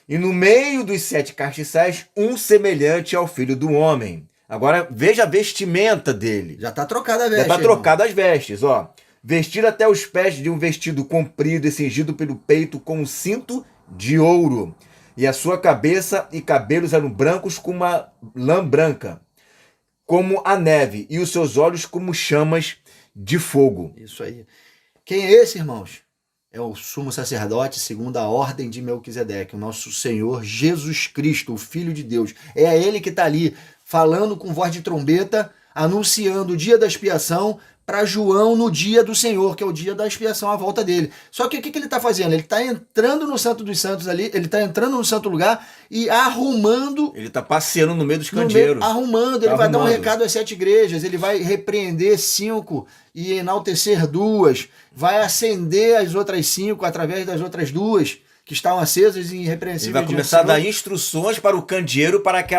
E no meio dos 7 castiçais, um semelhante ao Filho do Homem. Agora, veja a vestimenta dele. Já está trocada a veste. Já está trocada as vestes, ó. Vestido até os pés de um vestido comprido e cingido pelo peito com um cinto de ouro. E a sua cabeça e cabelos eram brancos como uma lã branca, como a neve, e os seus olhos como chamas de fogo. Isso aí. Quem é esse, irmãos? É o sumo sacerdote segundo a ordem de Melquisedeque, o nosso Senhor Jesus Cristo, o Filho de Deus. É a ele que está ali, falando com voz de trombeta, anunciando o dia da expiação para João no dia do Senhor, que é o dia da expiação à volta dele. Só que o que ele está fazendo? Ele está entrando no Santo dos Santos ali, ele está entrando no santo lugar e arrumando... Ele está passeando no meio dos candeeiros. Arrumando, ele vai dar um recado às 7 igrejas, ele vai repreender 5 e enaltecer 2, vai acender as outras 5 através das outras 2, que estão acesas e irrepreensíveis. Ele vai começar a dar instruções para o candeeiro para que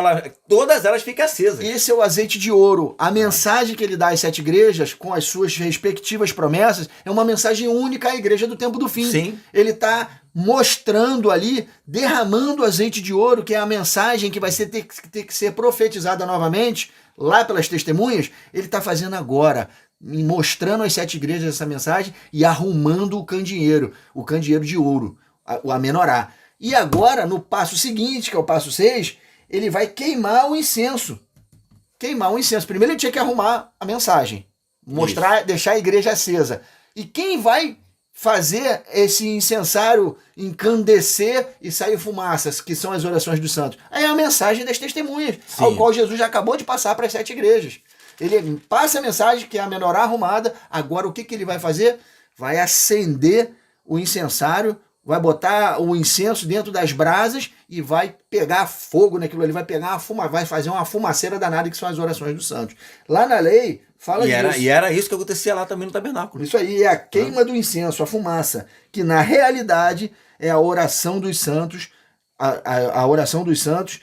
todas elas fiquem acesas. Esse é o azeite de ouro. A mensagem que ele dá às 7 igrejas, com as suas respectivas promessas, é uma mensagem única à igreja do tempo do fim. Sim. Ele está mostrando ali, derramando azeite de ouro, que é a mensagem que vai ter que ser profetizada novamente, lá pelas testemunhas. Ele está fazendo agora, mostrando às 7 igrejas essa mensagem e arrumando o candeeiro de ouro, a menorá. E agora, no passo seguinte, que é o passo 6, ele vai queimar o incenso. Queimar o incenso. Primeiro ele tinha que arrumar a mensagem, mostrar, isso, deixar a igreja acesa. E quem vai fazer esse incensário encandecer e sair fumaças, que são as orações dos santos? Aí é a mensagem das testemunhas, sim, ao qual Jesus já acabou de passar para as 7 igrejas. Ele passa a mensagem, que é a menorá arrumada. Agora o que ele vai fazer? Vai acender o incensário, vai botar o incenso dentro das brasas e vai pegar fogo naquilo ali, vai fazer uma fumaceira danada, que são as orações dos santos. Lá na lei, fala disso. E era isso que acontecia lá também no tabernáculo. Isso aí, é a queima do incenso, a fumaça, que na realidade é a oração dos santos, a oração dos santos,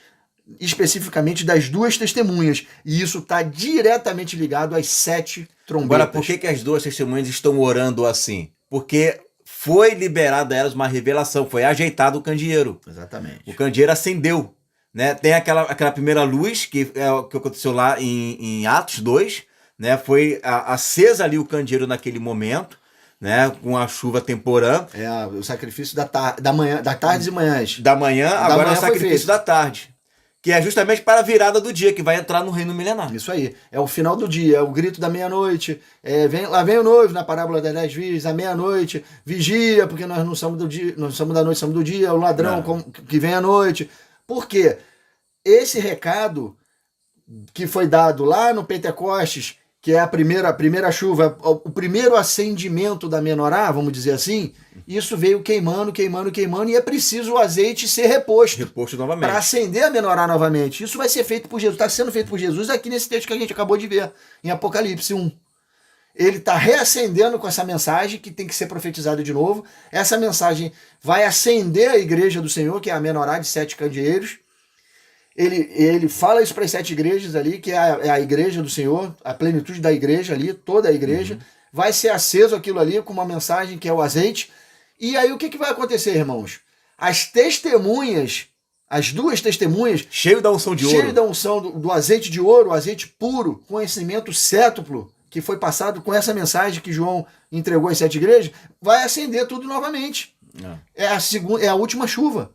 especificamente das 2 testemunhas. E isso está diretamente ligado às 7 trombetas. Agora, por que as 2 testemunhas estão orando assim? Porque foi liberada a elas uma revelação, foi ajeitado o candeeiro. Exatamente. O candeeiro acendeu, né? Tem aquela primeira luz que é o que aconteceu lá em Atos 2, né? Foi acesa ali o candeeiro naquele momento, né? Com a chuva temporã. É o sacrifício da tarde e manhãs. Da manhã, agora é o sacrifício da tarde. Que é justamente para a virada do dia, que vai entrar no reino milenar. Isso aí. É o final do dia, é o grito da meia-noite. Lá vem o noivo, na parábola das 10 virgens, à meia-noite, vigia, porque nós não somos do dia, nós somos da noite, somos do dia, o ladrão que vem à noite. Por quê? Esse recado que foi dado lá no Pentecostes, que é a primeira chuva, o primeiro acendimento da menorá, vamos dizer assim, isso veio queimando, e é preciso o azeite ser reposto. Reposto novamente. Para acender a menorá novamente. Isso vai ser feito por Jesus, está sendo feito por Jesus aqui nesse texto que a gente acabou de ver, em Apocalipse 1. Ele está reacendendo com essa mensagem, que tem que ser profetizada de novo. Essa mensagem vai acender a igreja do Senhor, que é a menorá de 7 candeeiros. Ele fala isso para as 7 igrejas ali, que é a igreja do Senhor, a plenitude da igreja ali, toda a igreja. Uhum. Vai ser aceso aquilo ali com uma mensagem que é o azeite. E aí o que vai acontecer, irmãos? As testemunhas, as 2 testemunhas... Cheio da unção de ouro. Cheio da unção do azeite de ouro, azeite puro, conhecimento cétuplo, que foi passado com essa mensagem que João entregou às 7 igrejas, vai acender tudo novamente. É a última chuva.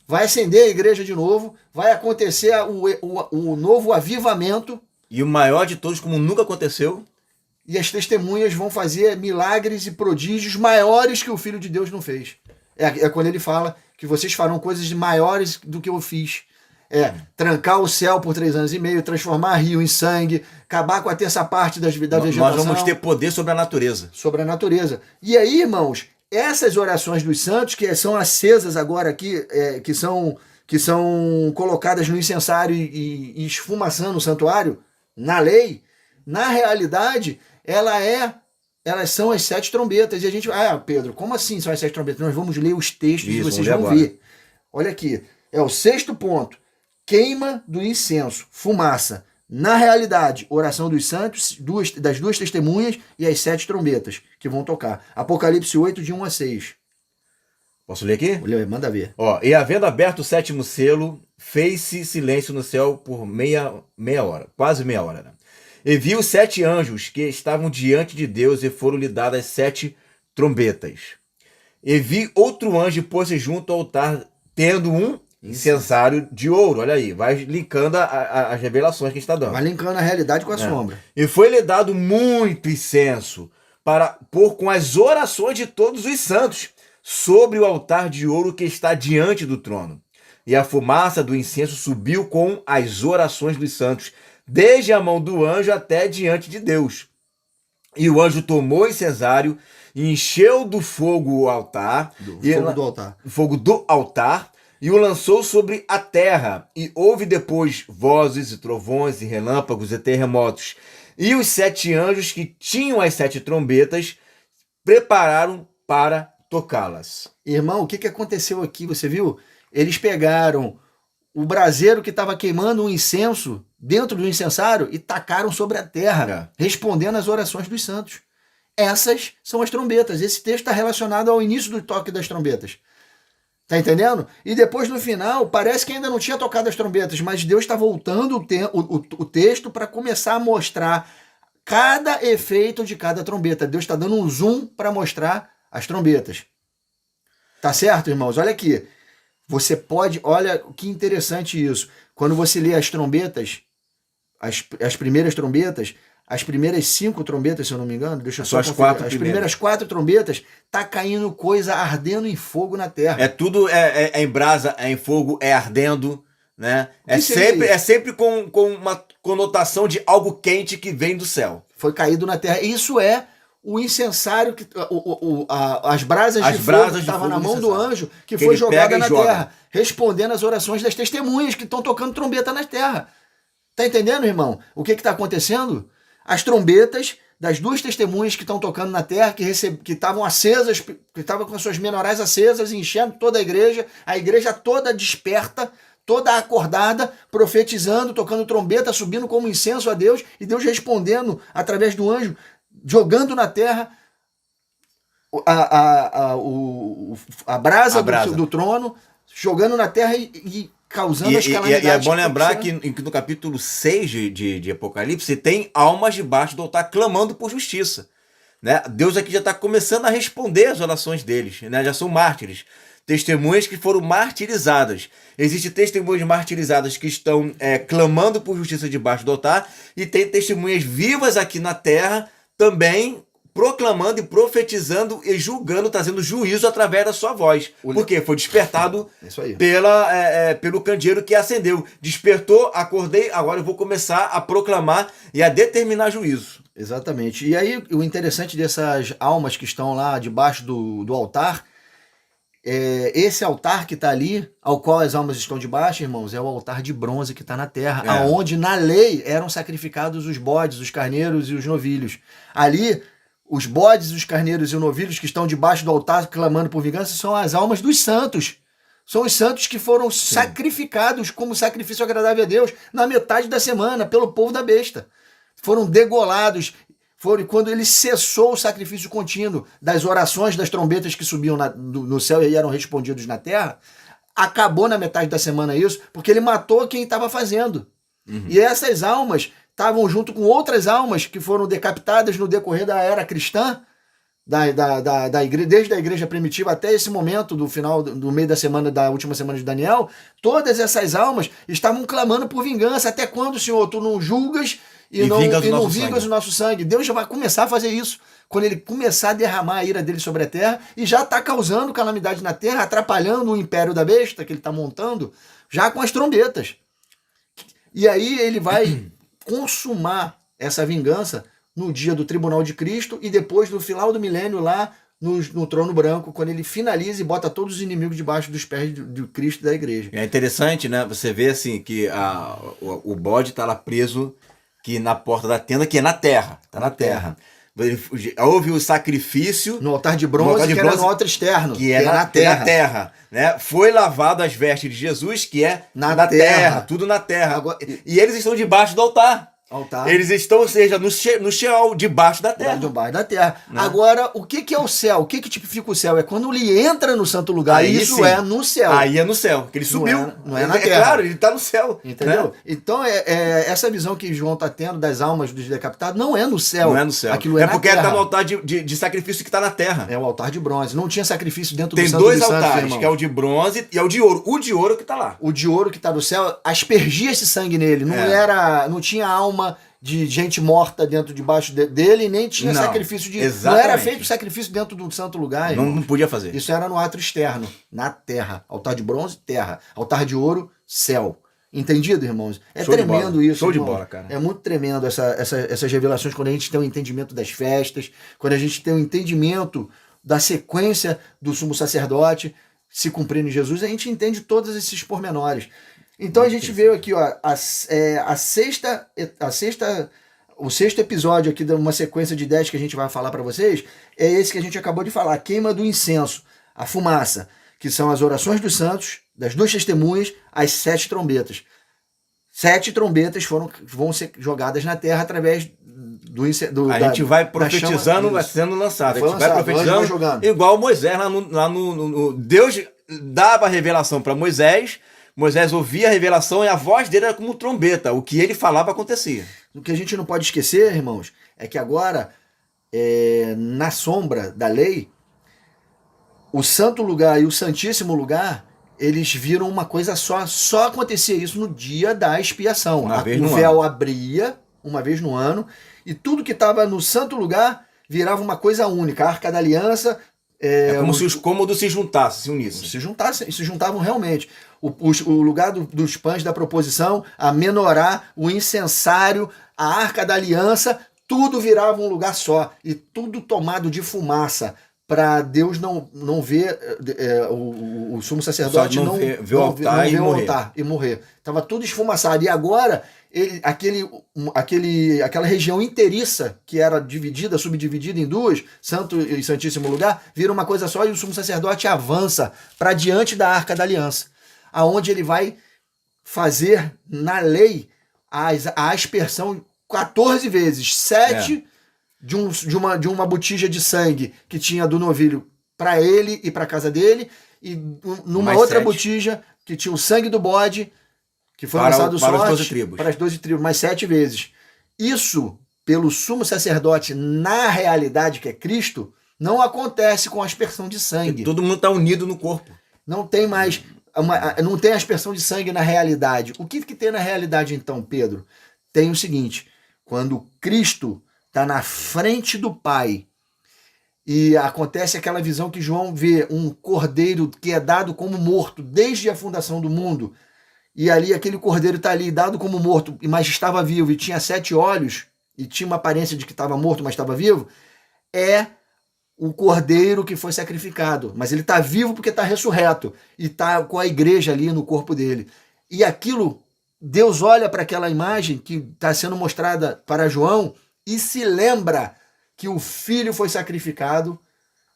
Vai acender a igreja de novo, vai acontecer o novo avivamento. E o maior de todos, como nunca aconteceu. E as testemunhas vão fazer milagres e prodígios maiores que o Filho de Deus não fez. É quando ele fala que vocês farão coisas maiores do que eu fiz. Trancar o céu por 3 anos e meio, transformar rio em sangue, acabar com a terça parte da vegetação. Nós vamos ter poder sobre a natureza. Sobre a natureza. E aí, irmãos, essas orações dos santos, que são acesas agora aqui, que são colocadas no incensário e esfumaçando o santuário, na lei, na realidade, elas são as 7 trombetas. E a gente Pedro, como assim são as 7 trombetas? Nós vamos ler os textos e vocês vão ver. Olha aqui, é o 6º ponto. Queima do incenso, fumaça. Na realidade, oração dos santos, das 2 testemunhas e as 7 trombetas que vão tocar. Apocalipse 8, de 1 a 6. Posso ler aqui? Manda ver. E havendo aberto o 7º selo, fez-se silêncio no céu por meia hora, quase meia hora, né? E vi os 7 anjos que estavam diante de Deus e foram-lhe dadas 7 trombetas. E vi outro anjo pôr-se junto ao altar, tendo um incensário de ouro. Olha aí, vai linkando as revelações que está dando. Vai linkando a realidade com a sombra. E foi-lhe dado muito incenso para pôr com as orações de todos os santos sobre o altar de ouro que está diante do trono. E a fumaça do incenso subiu com as orações dos santos, desde a mão do anjo até diante de Deus. E o anjo tomou o incensário, encheu do fogo o altar, fogo do altar, e o lançou sobre a terra. E houve depois vozes e trovões e relâmpagos e terremotos. E os 7 anjos que tinham as 7 trombetas prepararam para tocá-las. Irmão, o que que aconteceu aqui? Você viu? Eles pegaram o braseiro que estava queimando um incenso dentro do incensário e tacaram sobre a terra, respondendo às orações dos santos. Essas são as trombetas. Esse texto está relacionado ao início do toque das trombetas. Tá entendendo? E depois, no final, parece que ainda não tinha tocado as trombetas, mas Deus está voltando o texto para começar a mostrar cada efeito de cada trombeta. Deus está dando um zoom para mostrar as trombetas. Tá certo, irmãos? Olha aqui. Você pode... Olha que interessante isso. Quando você lê as trombetas, as primeiras trombetas, as primeiras 5 trombetas, se eu não me engano, deixa eu só conferir. As primeiras 4 trombetas, tá caindo coisa ardendo em fogo na terra. É tudo em brasa, é em fogo, é ardendo, né? É sempre com uma conotação de algo quente que vem do céu. Foi caído na terra. Isso é o incensário, as brasas de fogo que estavam na mão do anjo, que foi jogada na terra, respondendo às orações das testemunhas que estão tocando trombeta na terra. Tá entendendo, irmão? O que está acontecendo? As trombetas das 2 testemunhas que estão tocando na terra, que estavam acesas, que estavam com as suas menorais acesas, enchendo toda a igreja toda desperta, toda acordada, profetizando, tocando trombeta, subindo como incenso a Deus, e Deus respondendo através do anjo, jogando na terra a brasa. Do trono, jogando na terra e causando as calamidades. E é bom lembrar que no capítulo 6 de Apocalipse tem almas debaixo do altar clamando por justiça, né? Deus aqui já está começando a responder as orações deles, né? Já são mártires, testemunhas que foram martirizadas. Existem testemunhas martirizadas que estão clamando por justiça debaixo do altar, e tem testemunhas vivas aqui na terra também proclamando e profetizando e julgando, trazendo juízo através da sua voz. Porque foi despertado pelo candeeiro que acendeu. Despertou, acordei, agora eu vou começar a proclamar e a determinar juízo. Exatamente. E aí, o interessante dessas almas que estão lá debaixo do altar, esse altar que está ali, ao qual as almas estão debaixo, irmãos, é o altar de bronze que está na terra, aonde na lei eram sacrificados os bodes, os carneiros e os novilhos. Ali, os bodes, os carneiros e os novilhos que estão debaixo do altar clamando por vingança são as almas dos santos. São os santos que foram sacrificados como sacrifício agradável a Deus na metade da semana pelo povo da besta. Foram degolados. Quando ele cessou o sacrifício contínuo das orações das trombetas que subiam no céu e eram respondidos na terra, acabou na metade da semana isso, porque ele matou quem estava fazendo. E essas almas estavam junto com outras almas que foram decapitadas no decorrer da era cristã, desde a igreja primitiva até esse momento do final, do meio da semana, da última semana de Daniel. Todas essas almas estavam clamando por vingança. Até quando, Senhor, tu não julgas e não vingas o nosso sangue? Deus já vai começar a fazer isso, quando ele começar a derramar a ira dele sobre a terra, e já está causando calamidade na terra, atrapalhando o império da besta que ele está montando, já com as trombetas. E aí ele vai consumar essa vingança no dia do tribunal de Cristo e depois no final do milênio lá no trono branco, quando ele finaliza e bota todos os inimigos debaixo dos pés de Cristo e da igreja. É interessante, né? Você vê assim que o bode está lá preso que na porta da tenda, que é na terra. Está na terra. Houve o sacrifício no altar de bronze, que era no altar externo, que é na terra, né? Foi lavado as vestes de Jesus, que é na terra, tudo na terra. Agora, e eles estão debaixo do altar. Eles estão, ou seja, no Sheol, debaixo da terra. Debaixo da terra. Né? Agora, o que é o céu? O que tipifica o céu? É quando ele entra no santo lugar. Aí isso é no céu. Aí é no céu, que ele subiu. Não é na terra. É claro, ele está no céu. Entendeu? Né? Então, essa visão que João está tendo das almas dos decapitados não é no céu. Não é no céu. Aquilo é porque está no altar de sacrifício que está na terra. É o altar de bronze. Não tinha sacrifício dentro do Tem santo dois dos altares, santos, que é o de bronze e é o de ouro. O de ouro que está lá. O de ouro que está no céu, aspergia esse sangue nele. Não tinha alma de gente morta debaixo dele, nem tinha sacrifício de... Exatamente. Não era feito sacrifício dentro do santo lugar. Não podia fazer. Isso era no átrio externo, na terra. Altar de bronze, terra. Altar de ouro, céu. Entendido, irmãos? É Show de tremendo bola. isso, Show de irmãos. bola, cara. É muito tremendo essas revelações, quando a gente tem o entendimento das festas, quando a gente tem o entendimento da sequência do sumo sacerdote se cumprindo em Jesus, a gente entende todos esses pormenores. Então a gente veio aqui, ó, o sexto episódio aqui de uma sequência de 10 que a gente vai falar para vocês, é esse que a gente acabou de falar, a queima do incenso, a fumaça, que são as orações dos santos, das duas testemunhas, as 7 trombetas. 7 trombetas vão ser jogadas na terra através a gente vai profetizando, vai sendo lançado. A gente vai profetizando igual Moisés lá no Deus dava a revelação para Moisés. Moisés ouvia a revelação e a voz dele era como trombeta. O que ele falava acontecia. O que a gente não pode esquecer, irmãos, é que agora, na sombra da lei, o santo lugar e o santíssimo lugar, eles viram uma coisa só. Só acontecia isso no dia da expiação. O véu abria uma vez no ano e tudo que estava no santo lugar virava uma coisa única. A Arca da Aliança... É como se os cômodos se juntassem, se unissem. Se juntavam realmente. O lugar dos pães da proposição, a menorá, o incensário, a Arca da Aliança, tudo virava um lugar só. E tudo tomado de fumaça, para Deus não ver, o sumo sacerdote não ver o altar e morrer. Estava tudo esfumaçado. E agora, aquela região inteiriça, que era dividida, subdividida em duas, santo e santíssimo lugar, vira uma coisa só e o sumo sacerdote avança para diante da Arca da Aliança, aonde ele vai fazer na lei a aspersão 14 vezes, 7 de uma botija de sangue que tinha do novilho para ele e para a casa dele, e numa mais outra 7. Botija que tinha o sangue do bode, que foi lançado para as 12 tribos. Para as 12 tribos, mais 7 vezes. Isso, pelo sumo sacerdote, na realidade que é Cristo, não acontece com a aspersão de sangue. E todo mundo está unido no corpo. Não tem mais... não tem aspersão de sangue na realidade. O que tem na realidade, então, Pedro? Tem o seguinte: quando Cristo está na frente do Pai e acontece aquela visão que João vê, um cordeiro que é dado como morto desde a fundação do mundo, e ali aquele cordeiro está ali dado como morto, mas estava vivo e tinha 7 olhos e tinha uma aparência de que estava morto, mas estava vivo, é o cordeiro que foi sacrificado, mas ele está vivo porque está ressurreto e está com a igreja ali no corpo dele. E aquilo, Deus olha para aquela imagem que está sendo mostrada para João e se lembra que o Filho foi sacrificado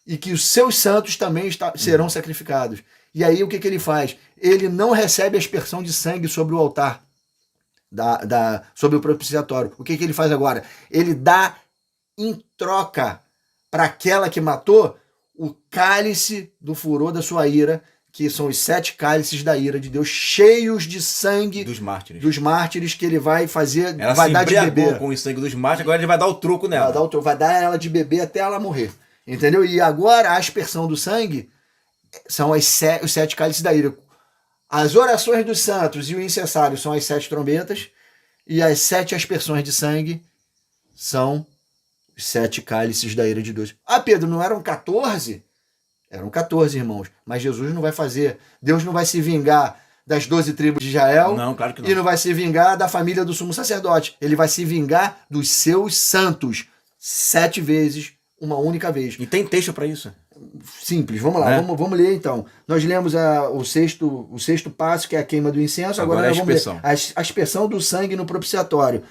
e que os seus santos também serão sacrificados. E aí o que ele faz? Ele não recebe a aspersão de sangue sobre o altar, sobre o propiciatório. O que ele faz agora? Ele dá em troca para aquela que matou o cálice do furor da sua ira, que são os 7 cálices da ira de Deus, cheios de sangue dos mártires que ele vai fazer, ela vai se dar de beber. Com o sangue dos mártires, agora ele vai dar o troco nela. Vai dar ela de beber até ela morrer. Entendeu? E agora a aspersão do sangue são os 7 cálices da ira. As orações dos santos e o incensário são as 7 trombetas, e as 7 aspersões de sangue são os 7 cálices da ira de Deus. Ah, Pedro, não eram 14? Eram 14, irmãos. Mas Jesus não vai fazer. Deus não vai se vingar das 12 tribos de Israel. Não, claro que não. E não vai se vingar da família do sumo sacerdote. Ele vai se vingar dos seus santos 7 vezes, uma única vez. E tem texto para isso? Simples, vamos lá, vamos ler então. Nós lemos o sexto passo, que é a queima do incenso. Agora nós vamos ler a aspersão do sangue no propiciatório.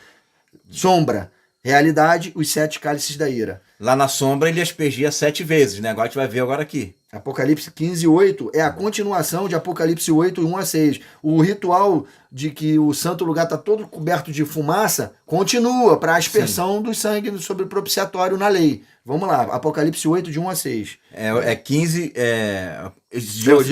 Sombra. Realidade, os 7 cálices da ira. Lá na sombra ele aspergia 7 vezes, né? Agora a gente vai ver agora aqui. Apocalipse 15, 8 é a continuação de Apocalipse 8, 1 a 6. O ritual de que o santo lugar está todo coberto de fumaça continua para a aspersão do sangue sobre o propiciatório na lei. Vamos lá, Apocalipse 8, de 1 a 6. É 15...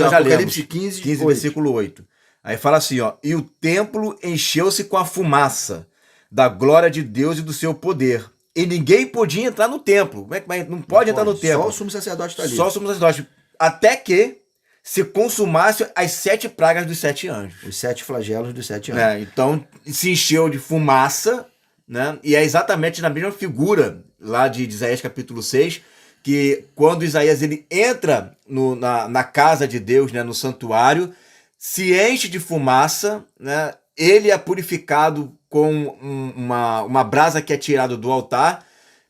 Apocalipse 15, 15 versículo 8. Aí fala assim, ó: e o templo encheu-se com a fumaça da glória de Deus e do seu poder. E ninguém podia entrar no templo. Como é que não pode entrar no templo? Só o sumo sacerdote está ali. Só o sumo sacerdote. Até que se consumasse as 7 pragas dos 7 anjos. Os 7 flagelos dos 7 anjos. Então se encheu de fumaça, né? E é exatamente na mesma figura lá de Isaías capítulo 6, que quando Isaías ele entra na casa de Deus, né, no santuário, se enche de fumaça, né? ele é purificado com uma brasa que é tirada do altar.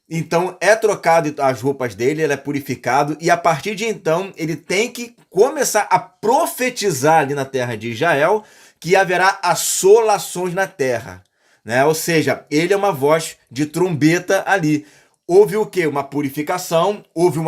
Então é trocado as roupas dele, ele é purificado, e a partir de então ele tem que começar a profetizar ali na terra de Israel que haverá assolações na terra, né? Ou seja, ele é uma voz de trombeta ali. Houve o quê? Uma purificação, houve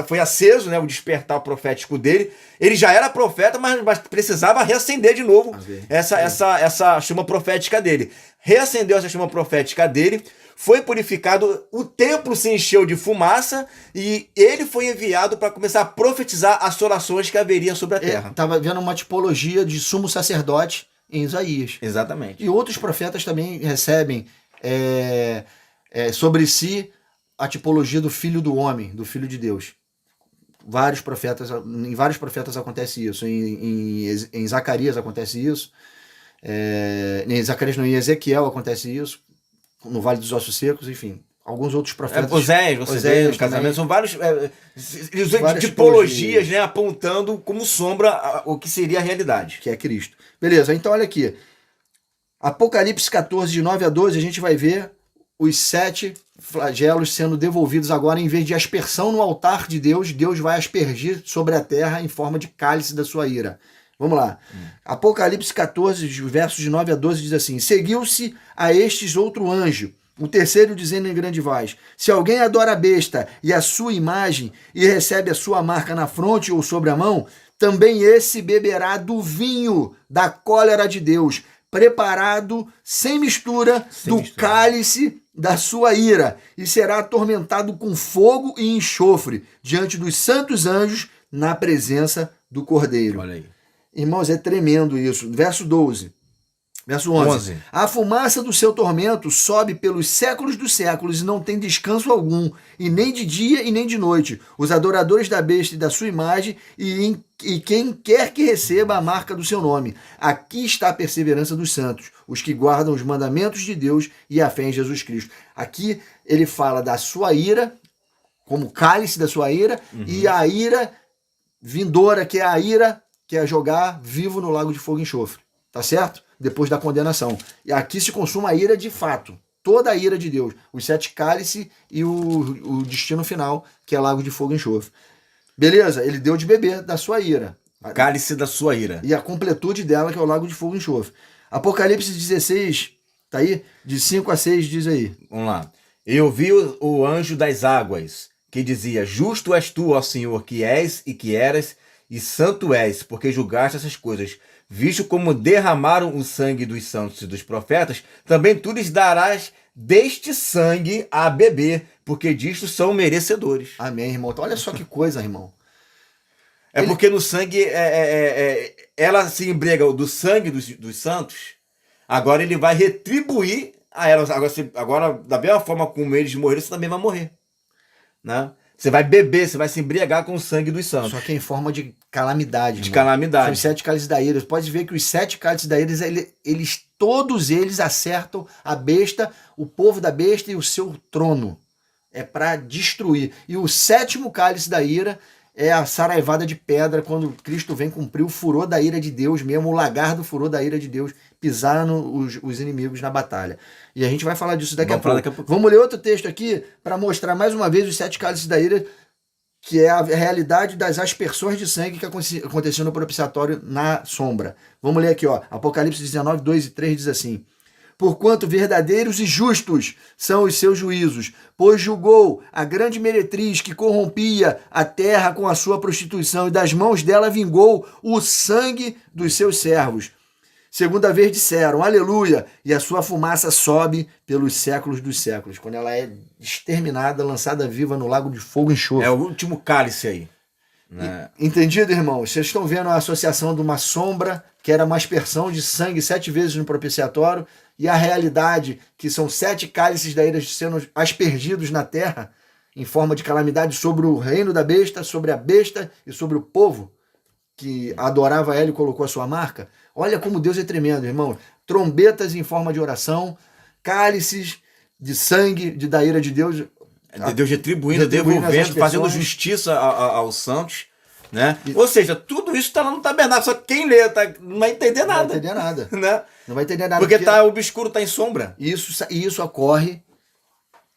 foi aceso, né, o despertar profético dele. Ele já era profeta, mas precisava reacender de novo essa chama profética dele. Reacendeu essa chama profética dele, foi purificado, o templo se encheu de fumaça e ele foi enviado para começar a profetizar assolações que haveria sobre a terra. Estava vendo uma tipologia de sumo sacerdote em Isaías. Exatamente. E outros profetas também recebem sobre si a tipologia do filho do homem, do filho de Deus. Em vários profetas acontece isso. Em Zacarias acontece isso. Em Zacarias não, em Ezequiel acontece isso. No Vale dos Ossos Secos, enfim. Alguns outros profetas. Oséias, vê no casamento. São várias tipologias, né, apontando como sombra o que seria a realidade. Que é Cristo. Beleza, então olha aqui. Apocalipse 14, de 9 a 12, a gente vai ver os 7 flagelos sendo devolvidos agora. Em vez de aspersão no altar de Deus, Deus vai aspergir sobre a terra em forma de cálice da sua ira. Vamos lá. Apocalipse 14, versos de 9 a 12, diz assim: seguiu-se a estes outro anjo, o terceiro, dizendo em grande voz: se alguém adora a besta e a sua imagem e recebe a sua marca na fronte ou sobre a mão, também esse beberá do vinho da cólera de Deus, preparado sem mistura do cálice da sua ira, e será atormentado com fogo e enxofre diante dos santos anjos na presença do Cordeiro. Olha aí. Irmãos, é tremendo isso. Verso 12. Verso 11. A fumaça do seu tormento sobe pelos séculos dos séculos e não tem descanso algum, e nem de dia e nem de noite. Os adoradores da besta e da sua imagem e quem quer que receba a marca do seu nome. Aqui está a perseverança dos santos, os que guardam os mandamentos de Deus e a fé em Jesus Cristo. Aqui ele fala da sua ira, como cálice da sua ira, e a ira vindoura, que é a ira que é jogar vivo no lago de fogo e enxofre. Tá certo? Depois da condenação. E aqui se consuma a ira de fato. Toda a ira de Deus. Os 7 cálices e o destino final, que é lago de fogo e enxofre. Beleza? Ele deu de beber da sua ira. Cálice da sua ira. E a completude dela, que é o lago de fogo e enxofre. Apocalipse 16, tá aí? De 5 a 6, diz aí. Vamos lá. Eu vi o anjo das águas, que dizia: justo és tu, ó Senhor, que és e que eras, e santo és, porque julgaste essas coisas. Visto como derramaram o sangue dos santos e dos profetas, também tu lhes darás deste sangue a beber, porque disto são merecedores. Amém, irmão. Então, olha só que coisa, irmão. Porque no sangue, ela se embriaga do sangue dos santos, agora ele vai retribuir a elas. Agora, da mesma forma como eles morreram, você também vai morrer. Né? Você vai beber, você vai se embriagar com o sangue dos santos. Só que em forma de calamidade. De calamidade. São os 7 cálices da ira. Você pode ver que os 7 cálices da ira, todos eles acertam a besta, o povo da besta e o seu trono. É para destruir. E o 7º cálice da ira é a saraivada de pedra, quando Cristo vem cumprir o furor da ira de Deus mesmo, o lagar do furor da ira de Deus, pisar os inimigos na batalha. E a gente vai falar disso daqui a pouco. Vamos ler outro texto aqui para mostrar mais uma vez os 7 cálices da ira, que é a realidade das aspersões de sangue que aconteceu no propiciatório na sombra. Vamos ler aqui, ó. Apocalipse 19, 2 e 3 diz assim: porquanto verdadeiros e justos são os seus juízos, pois julgou a grande meretriz que corrompia a terra com a sua prostituição, e das mãos dela vingou o sangue dos seus servos. Segunda vez disseram, aleluia, e a sua fumaça sobe pelos séculos dos séculos. Quando ela é exterminada, lançada viva no lago de fogo e enxofre. É o último cálice aí. Né? Entendido, irmãos? Vocês estão vendo a associação de uma sombra, que era uma aspersão de sangue 7 vezes no propiciatório, e a realidade, que são 7 cálices da ira sendo aspergidos na terra, em forma de calamidade sobre o reino da besta, sobre a besta e sobre o povo que adorava ela e colocou a sua marca. Olha como Deus é tremendo, irmão. Trombetas em forma de oração, cálices de sangue da ira de Deus. Deus retribuindo, devolvendo, fazendo justiça aos santos. né? Ou seja, tudo isso está lá no tabernáculo, só que quem lê não vai entender nada. Não vai entender nada. Né? Não vai entender nada. Porque tá obscuro, tá em sombra. Isso ocorre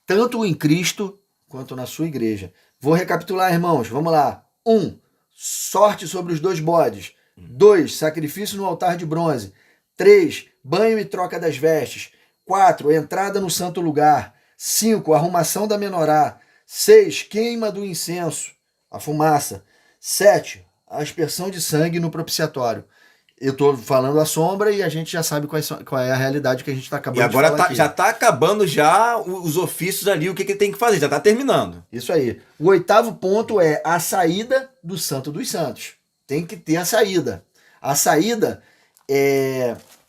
tanto em Cristo quanto na sua igreja. Vou recapitular, irmãos. Vamos lá. 1. Sorte sobre os 2 bodes. 2. Sacrifício no altar de bronze. 3. Banho e troca das vestes. 4. Entrada no santo lugar. 5. Arrumação da menorá. 6. Queima do incenso, a fumaça. 7. A aspersão de sangue no propiciatório. Eu estou falando a sombra e a gente já sabe qual é a realidade que a gente está acabando de falar. E agora já está acabando já os ofícios ali, o que tem que fazer, já está terminando. Isso aí. O 8º ponto é a saída do Santo dos Santos. Tem que ter a saída. A saída,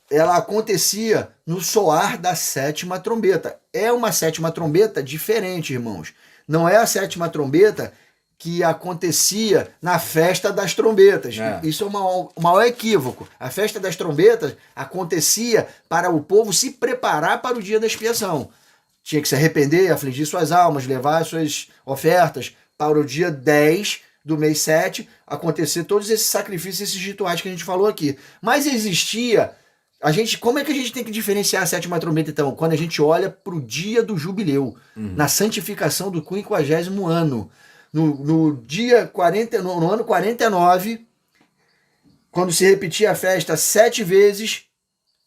ela acontecia no soar da 7ª trombeta. É uma 7ª trombeta diferente, irmãos. Não é a 7ª trombeta que acontecia na festa das trombetas. Isso é o maior equívoco. A festa das trombetas acontecia para o povo se preparar para o dia da expiação. Tinha que se arrepender, afligir suas almas, levar suas ofertas para o dia 10 do mês 7, acontecer todos esses sacrifícios, esses rituais que a gente falou aqui. Mas existia... como é que a gente tem que diferenciar a 7ª trombeta, então? Quando a gente olha para o dia do jubileu, na santificação do 50º ano. No ano 49, quando se repetia a festa 7 vezes,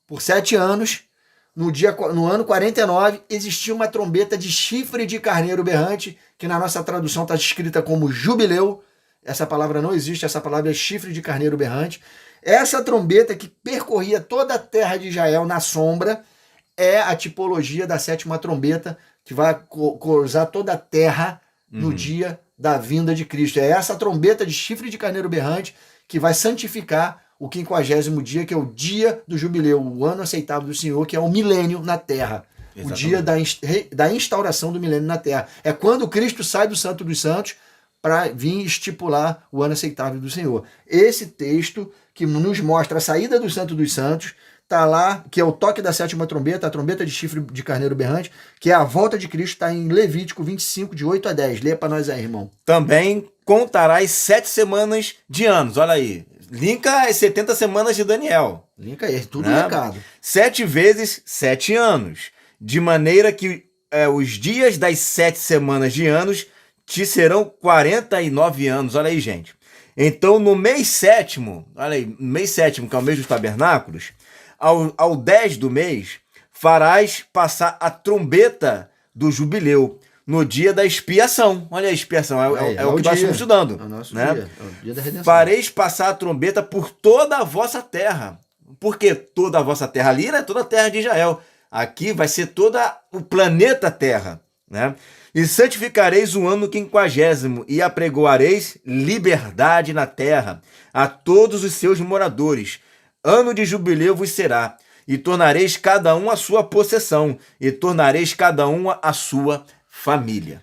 por 7 anos, no ano 49, existia uma trombeta de chifre de carneiro berrante, que na nossa tradução está escrita como jubileu. Essa palavra não existe, essa palavra é chifre de carneiro berrante. Essa trombeta que percorria toda a terra de Israel na sombra é a tipologia da 7ª trombeta, que vai cruzar toda a terra no dia da vinda de Cristo. É essa trombeta de chifre de carneiro berrante que vai santificar o 50º dia, que é o dia do jubileu, o ano aceitável do Senhor, que é o milênio na terra. Exatamente. O dia da instauração do milênio na terra. É quando Cristo sai do Santo dos Santos para vir estipular o ano aceitável do Senhor. Esse texto que nos mostra a saída do Santo dos Santos, está lá, que é o toque da 7ª trombeta, a trombeta de chifre de carneiro berrante, que é a volta de Cristo, está em Levítico 25, de 8 a 10. Lê para nós aí, irmão. Também contarás 7 semanas de anos, olha aí. Linka as 70 semanas de Daniel. Linka aí, tudo linkado. 7 vezes 7 anos, de maneira que os dias das 7 semanas de anos te serão 49 anos, olha aí, gente. Então, no mês 7º, olha aí, no mês 7º, que é o mês dos tabernáculos, ao 10 do mês, farás passar a trombeta do jubileu no dia da expiação. Olha a expiação, é o que nós estamos estudando. É o nosso né? dia, é o dia da redenção. Fareis passar a trombeta por toda a vossa terra. Por que toda a vossa terra? Ali é toda a terra de Israel. Aqui vai ser todo o planeta Terra, né? E santificareis o ano 50º e apregoareis liberdade na terra a todos os seus moradores. Ano de jubileu vos será, e tornareis cada um a sua possessão, e tornareis cada um a sua família.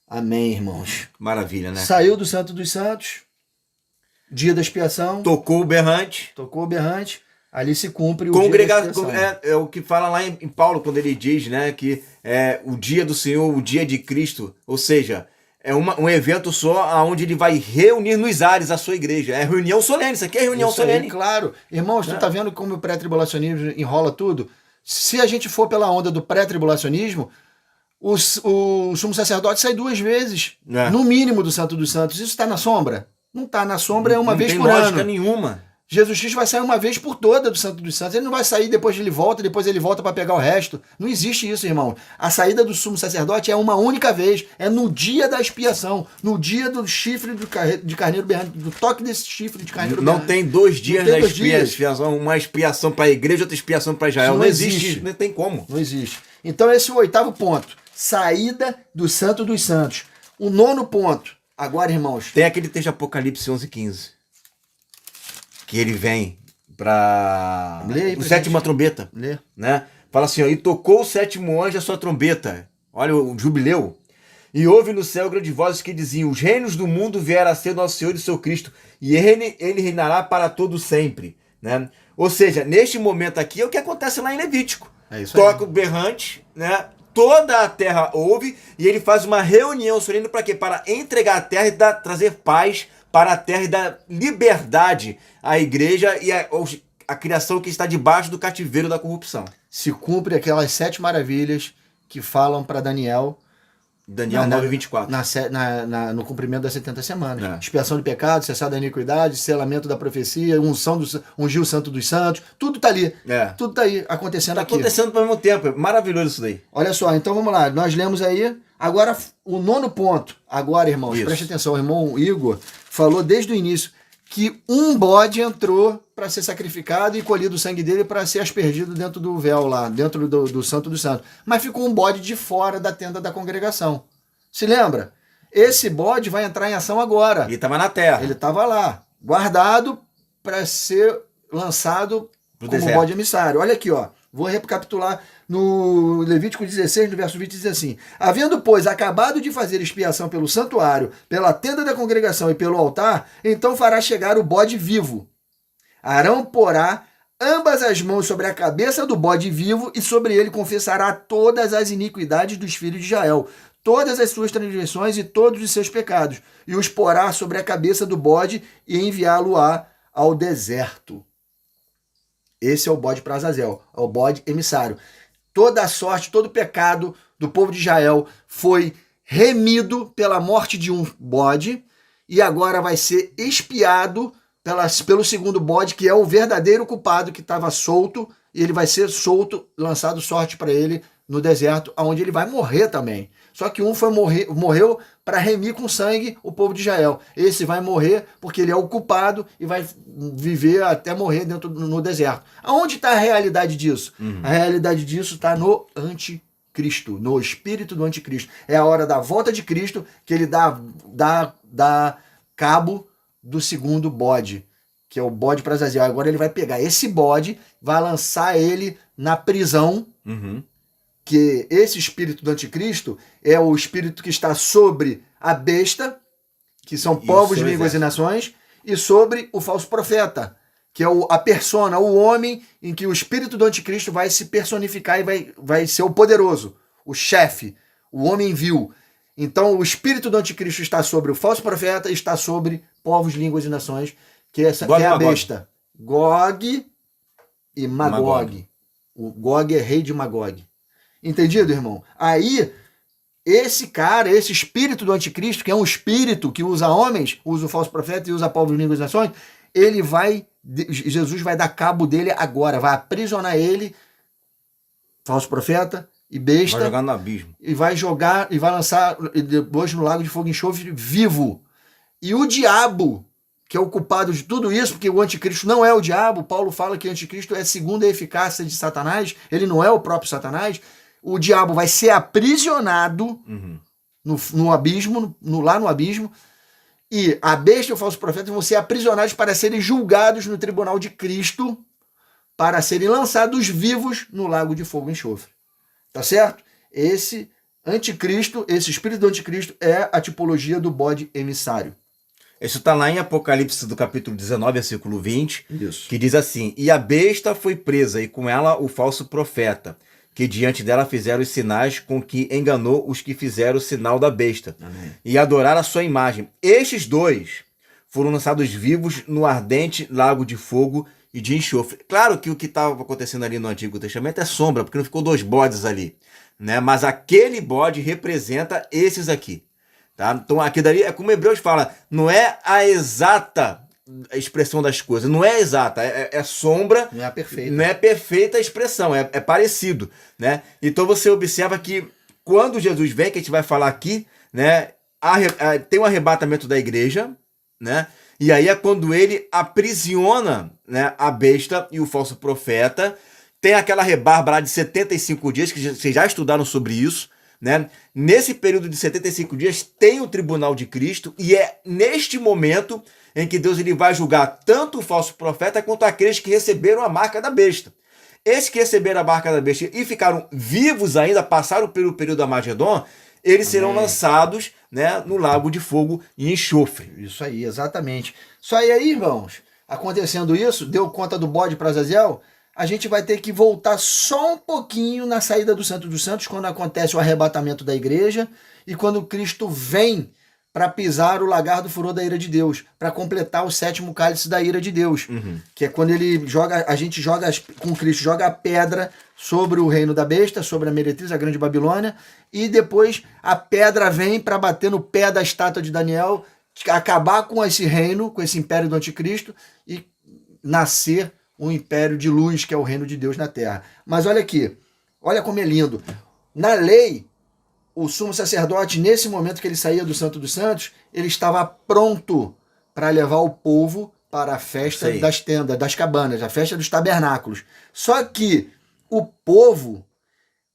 Amém, irmãos. Maravilha, né? Saiu do Santo dos Santos, dia da expiação. Tocou o berrante. Ali se cumpre o dia da expiação. É o que fala lá em Paulo, quando ele diz, né, que é o dia do Senhor, o dia de Cristo, ou seja, é um evento só onde ele vai reunir nos ares a sua igreja. É reunião solene, isso aqui é reunião solene. Claro. Irmãos, tu tá vendo como o pré-tribulacionismo enrola tudo? Se a gente for pela onda do pré-tribulacionismo, o sumo sacerdote sai 2 vezes, no mínimo, do Santo dos Santos. Isso está na sombra? Não está na sombra, é uma vez por ano. Não tem lógica nenhuma. Jesus Cristo vai sair uma vez por toda do Santo dos Santos. Ele não vai sair depois ele volta para pegar o resto. Não existe isso, irmão. A saída do sumo sacerdote é uma única vez. É no dia da expiação. No dia do chifre de carneiro berrante, do toque desse chifre de carneiro berrante. Não tem 2 dias da expiação. Uma expiação para a igreja, outra expiação para Israel. Não existe. Não tem como. Não existe. Então esse é o 8º ponto. Saída do Santo dos Santos. O 9º ponto. Agora, irmãos. Tem aquele texto de Apocalipse 11:15. Que ele vem para o 7ª trombeta, né? Fala assim, ó, e tocou o 7º anjo a sua trombeta, olha o jubileu, e houve no céu grandes vozes que diziam, os reinos do mundo vieram a ser nosso Senhor e seu Cristo, e ele reinará para todo sempre, né? Ou seja, neste momento aqui é o que acontece lá em Levítico. Toca o berrante, né? Toda a terra ouve, e ele faz uma reunião solene para quê? Para entregar a terra e trazer paz para a terra e dar liberdade à igreja e a criação que está debaixo do cativeiro da corrupção. Se cumpre aquelas 7 maravilhas que falam para Daniel. Daniel 9:24. No cumprimento das 70 semanas. É. Expiação de pecado, cessar da iniquidade, selamento da profecia, ungir o santo dos santos. Tudo tá ali. Tudo tá aí acontecendo aqui. Acontecendo ao mesmo tempo. É maravilhoso isso daí. Olha só, então vamos lá. Nós lemos aí. Agora, o 9º ponto. Agora, irmãos, preste atenção. O irmão Igor falou desde o início que um bode entrou para ser sacrificado e colhido o sangue dele para ser aspergido dentro do véu lá, dentro do Santo dos Santos. Mas ficou um bode de fora da tenda da congregação. Se lembra? Esse bode vai entrar em ação agora. Ele estava na terra. Ele estava lá, guardado para ser lançado como bode emissário. Olha aqui, ó. Vou recapitular no Levítico 16, no verso 20, diz assim: havendo, pois, acabado de fazer expiação pelo santuário, pela tenda da congregação e pelo altar, então fará chegar o bode vivo. Arão porá ambas as mãos sobre a cabeça do bode vivo e sobre ele confessará todas as iniquidades dos filhos de Israel, todas as suas transgressões e todos os seus pecados, e os porá sobre a cabeça do bode e enviá-lo-á ao deserto. Esse é o bode para Azazel, é o bode emissário. Toda a sorte, todo o pecado do povo de Israel foi remido pela morte de um bode e agora vai ser expiado pelo segundo bode, que é o verdadeiro culpado que estava solto, e ele vai ser solto, lançado sorte para ele no deserto, onde ele vai morrer também. Só que um morreu para remir com sangue o povo de Israel. Esse vai morrer porque ele é o culpado e vai viver até morrer no deserto. Aonde está a realidade disso? A realidade disso está no anticristo, no espírito do anticristo. É a hora da volta de Cristo que ele dá cabo do segundo bode, que é o bode para Azazel. Agora ele vai pegar esse bode, vai lançar ele na prisão, que esse espírito do anticristo é o espírito que está sobre a besta, que são povos, línguas e nações, e sobre o falso profeta, que é a persona, o homem em que o espírito do anticristo vai se personificar e vai ser o poderoso, o chefe, o homem vil. Então o espírito do anticristo está sobre o falso profeta e está sobre povos, línguas e nações, que é a besta. Gog e Magog. O Gog é rei de Magog. Entendido, irmão? Aí, esse espírito do anticristo, que é um espírito que usa homens, usa o falso profeta e usa povos, línguas e nações, Jesus vai dar cabo dele agora, vai aprisionar ele, falso profeta e besta. Vai jogar no abismo. E vai lançar depois no lago de fogo e enxofre vivo. E o diabo, que é o culpado de tudo isso, porque o anticristo não é o diabo, Paulo fala que o anticristo é a segunda eficácia de Satanás, ele não é o próprio Satanás. O diabo vai ser aprisionado no abismo, lá no abismo, e a besta e o falso profeta vão ser aprisionados para serem julgados no tribunal de Cristo, para serem lançados vivos no lago de fogo e enxofre. Tá certo? Esse anticristo, esse espírito do anticristo é a tipologia do bode emissário. Isso está lá em Apocalipse do capítulo 19, versículo 20, Isso. Que diz assim: e a besta foi presa, e com ela o falso profeta, que diante dela fizeram os sinais com que enganou os que fizeram o sinal da besta. Amém. E adoraram a sua imagem. Estes dois foram lançados vivos no ardente lago de fogo e de enxofre. Claro que o que estava acontecendo ali no Antigo Testamento é sombra, porque não ficou 2 bodes ali, né? Mas aquele bode representa esses aqui. Tá? Então aqui dali é como Hebreus fala, não é a exata expressão das coisas, não é exata, é sombra, não é perfeita. Não é perfeita a expressão, é parecido, né? Então você observa que quando Jesus vem, que a gente vai falar aqui, né, tem um arrebatamento da igreja, né? E aí é quando ele aprisiona, né, a besta e o falso profeta. Tem aquela rebarba lá de 75 dias, que vocês já estudaram sobre isso, né? Nesse período de 75 dias tem o tribunal de Cristo, e é neste momento em que Deus ele vai julgar tanto o falso profeta quanto aqueles que receberam a marca da besta. Esses que receberam a marca da besta e ficaram vivos ainda, passaram pelo período da Magedon, eles serão lançados, né, no lago de fogo e enxofre. Isso aí, exatamente. Só aí, irmãos, acontecendo isso, deu conta do bode para Azazel, a gente vai ter que voltar só um pouquinho na saída do Santo dos Santos, quando acontece o arrebatamento da igreja e quando Cristo vem para pisar o lagar do furor da ira de Deus, para completar o 7º cálice da ira de Deus, que é quando ele joga, a gente joga com Cristo, joga a pedra sobre o reino da besta, sobre a meretriz, a grande Babilônia, e depois a pedra vem para bater no pé da estátua de Daniel, acabar com esse reino, com esse império do anticristo e nascer um império de luz, que é o reino de Deus na terra. Mas olha aqui, olha como é lindo. Na lei, o sumo sacerdote, nesse momento que ele saía do Santo dos Santos, ele estava pronto para levar o povo para a festa das tendas, das cabanas, a festa dos tabernáculos. Só que o povo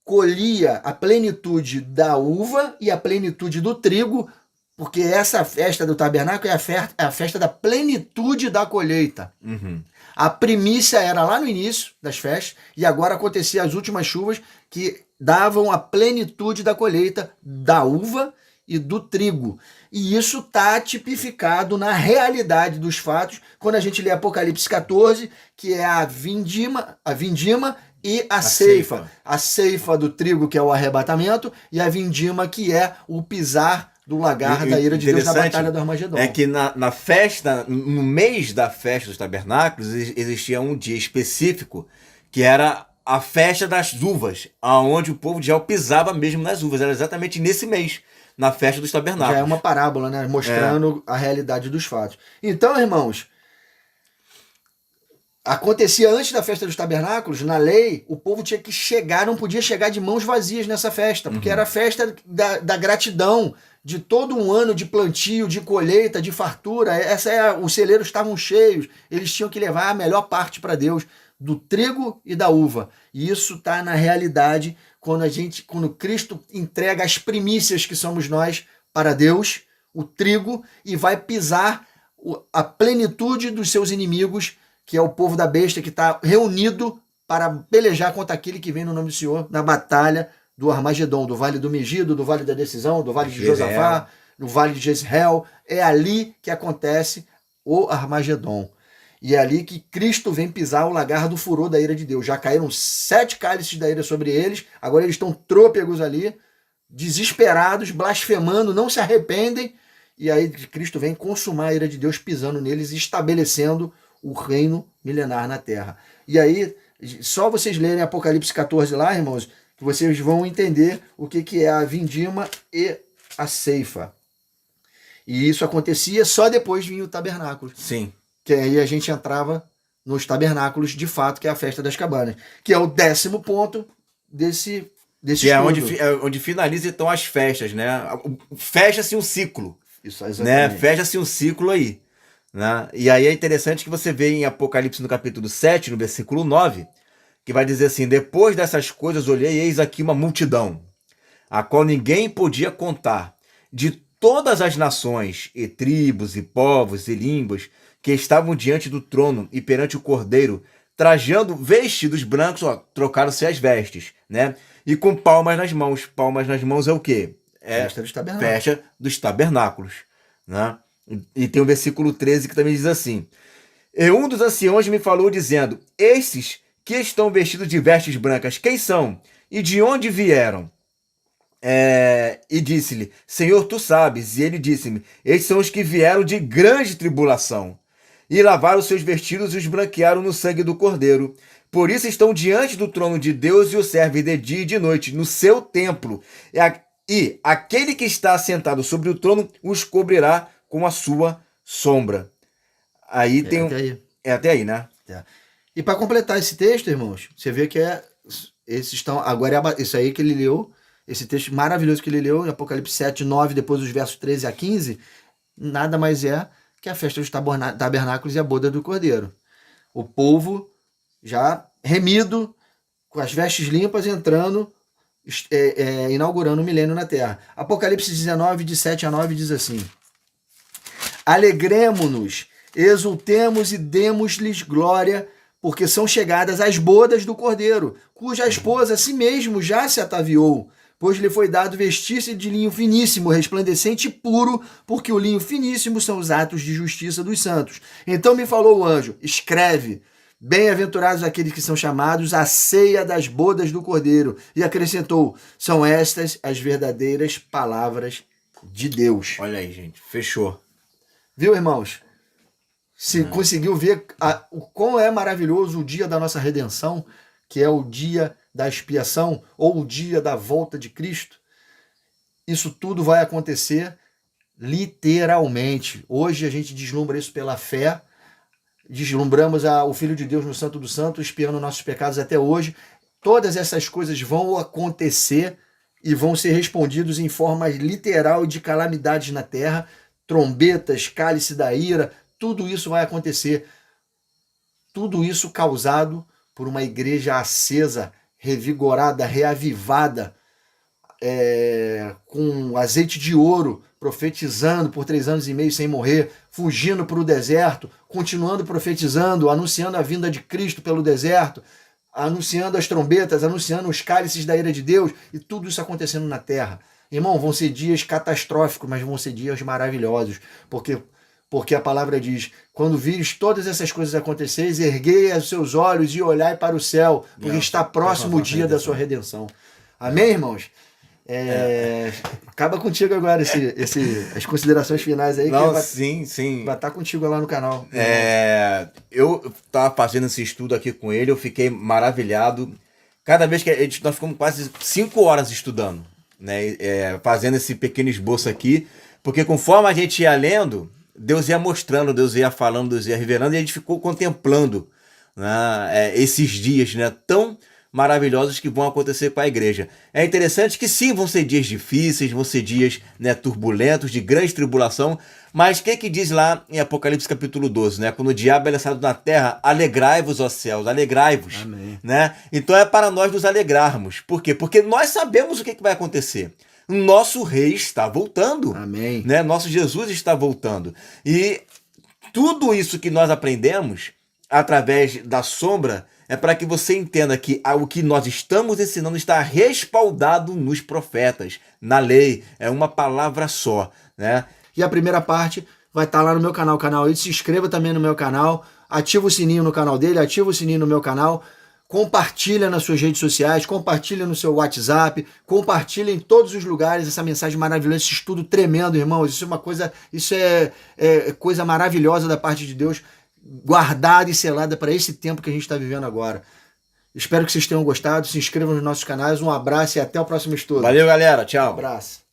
colhia a plenitude da uva e a plenitude do trigo, porque essa festa do tabernáculo é a festa da plenitude da colheita. A primícia era lá no início das festas, e agora acontecia as últimas chuvas que davam a plenitude da colheita da uva e do trigo. E isso está tipificado na realidade dos fatos, quando a gente lê Apocalipse 14, que é a vindima e a ceifa. A ceifa do trigo, que é o arrebatamento, e a vindima, que é o pisar do lagar da ira de Deus na batalha do Armagedon. É que na festa, no mês da festa dos tabernáculos, existia um dia específico que era a festa das uvas, aonde o povo de Israel pisava mesmo nas uvas. Era exatamente nesse mês, na festa dos tabernáculos. Já é uma parábola, né? Mostrando a realidade dos fatos. Então, irmãos, acontecia antes da festa dos tabernáculos, na lei, o povo tinha que chegar, não podia chegar de mãos vazias nessa festa, porque era a festa da gratidão, de todo um ano de plantio, de colheita, de fartura. Os celeiros estavam cheios, eles tinham que levar a melhor parte para Deus, do trigo e da uva. E isso está na realidade quando Cristo entrega as primícias, que somos nós, para Deus, o trigo, e vai pisar a plenitude dos seus inimigos, que é o povo da besta, que está reunido para pelejar contra aquele que vem no nome do Senhor na batalha do Armagedon, do Vale do Megido, do Vale da Decisão, do Vale de Josafá, no Vale de Jezreel. É ali que acontece o Armagedon. E é ali que Cristo vem pisar o lagar do furor da ira de Deus. Já caíram 7 cálices da ira sobre eles, agora eles estão trôpegos ali, desesperados, blasfemando, não se arrependem, e aí Cristo vem consumar a ira de Deus pisando neles e estabelecendo o reino milenar na terra. E aí, só vocês lerem Apocalipse 14 lá, irmãos, que vocês vão entender o que é a vindima e a ceifa. E isso acontecia só depois vinha o tabernáculo. Sim. Que aí a gente entrava nos tabernáculos, de fato, que é a festa das cabanas, que é o 10º ponto desse que é onde finaliza então as festas, né? Fecha-se um ciclo. Isso, exatamente. Né? Fecha-se um ciclo aí. Né? E aí é interessante que você vê em Apocalipse no capítulo 7, no versículo 9, que vai dizer assim: depois dessas coisas olhei, eis aqui uma multidão, a qual ninguém podia contar, de todas as nações, e tribos, e povos, e línguas, que estavam diante do trono e perante o Cordeiro, trajando vestidos brancos, trocaram-se as vestes, né? E com palmas nas mãos. Palmas nas mãos é o quê? É festa dos tabernáculos. Festa dos tabernáculos, né? E tem o versículo 13 que também diz assim: e um dos anciões me falou dizendo: esses que estão vestidos de vestes brancas, quem são? E de onde vieram? E disse-lhe: Senhor, tu sabes. E ele disse-me: esses são os que vieram de grande tribulação, e lavaram seus vestidos e os branquearam no sangue do Cordeiro. Por isso estão diante do trono de Deus e o servem de dia e de noite no seu templo. E aquele que está assentado sobre o trono os cobrirá com a sua sombra. Aí tem até aí. É até aí, né? É. E para completar esse texto, irmãos, você vê que esses estão agora isso aí que ele leu, esse texto maravilhoso que ele leu em Apocalipse 7, 9, depois dos versos 13 a 15, nada mais é que a festa dos tabernáculos e a boda do Cordeiro. O povo já remido, com as vestes limpas, entrando, inaugurando o milênio na terra. Apocalipse 19, de 7 a 9, diz assim: alegremo-nos, exultemos e demos-lhes glória, porque são chegadas as bodas do Cordeiro, cuja esposa a si mesmo já se ataviou, pois lhe foi dado vestir-se de linho finíssimo, resplandecente e puro, porque o linho finíssimo são os atos de justiça dos santos. Então me falou o anjo: escreve, bem-aventurados aqueles que são chamados à ceia das bodas do Cordeiro. E acrescentou: são estas as verdadeiras palavras de Deus. Olha aí, gente. Fechou. Viu, irmãos? Se conseguiu ver o quão é maravilhoso o dia da nossa redenção, que é o dia da expiação ou o dia da volta de Cristo, isso tudo vai acontecer literalmente. Hoje a gente deslumbra isso pela fé, deslumbramos o Filho de Deus no Santo do Santo, expiando nossos pecados até hoje. Todas essas coisas vão acontecer e vão ser respondidos em forma literal de calamidades na terra, trombetas, cálice da ira, tudo isso vai acontecer. Tudo isso causado por uma igreja acesa, revigorada, reavivada, com azeite de ouro, profetizando por 3 anos e meio sem morrer, fugindo para o deserto, continuando profetizando, anunciando a vinda de Cristo pelo deserto, anunciando as trombetas, anunciando os cálices da ira de Deus, e tudo isso acontecendo na terra. Irmão, vão ser dias catastróficos, mas vão ser dias maravilhosos, porque a palavra diz, quando vires todas essas coisas acontecerem, erguei os seus olhos e olhai para o céu, porque está próximo o dia da sua redenção. Amém, irmãos? Acaba contigo agora as considerações finais aí. Não, que sim. Vai estar contigo lá no canal. Eu estava fazendo esse estudo aqui com ele, eu fiquei maravilhado. Cada vez que nós ficamos quase 5 horas estudando, né? Fazendo esse pequeno esboço aqui, porque conforme a gente ia lendo, Deus ia mostrando, Deus ia falando, Deus ia revelando, e a gente ficou contemplando, né, esses dias, né, tão maravilhosos que vão acontecer com a igreja. É interessante que sim, vão ser dias difíceis, vão ser dias, né, turbulentos, de grande tribulação, mas o que diz lá em Apocalipse capítulo 12, né? Quando o diabo é lançado na terra, alegrai-vos, ó céus, alegrai-vos. Amém. Né? Então é para nós nos alegrarmos. Por quê? Porque nós sabemos o que vai acontecer. Nosso rei está voltando. Amém. Né? Nosso Jesus está voltando. E tudo isso que nós aprendemos através da sombra é para que você entenda que o que nós estamos ensinando está respaldado nos profetas, na lei. É uma palavra só, né? E a primeira parte vai estar lá no meu canal, aí. Se inscreva também no meu canal, ativa o sininho no canal dele, ativa o sininho no meu canal, compartilha nas suas redes sociais, compartilha no seu WhatsApp, compartilha em todos os lugares essa mensagem maravilhosa, esse estudo tremendo, irmãos. Isso é coisa maravilhosa da parte de Deus, guardada e selada para esse tempo que a gente está vivendo agora. Espero que vocês tenham gostado, se inscrevam nos nossos canais, um abraço e até o próximo estudo. Valeu, galera, tchau. Um abraço.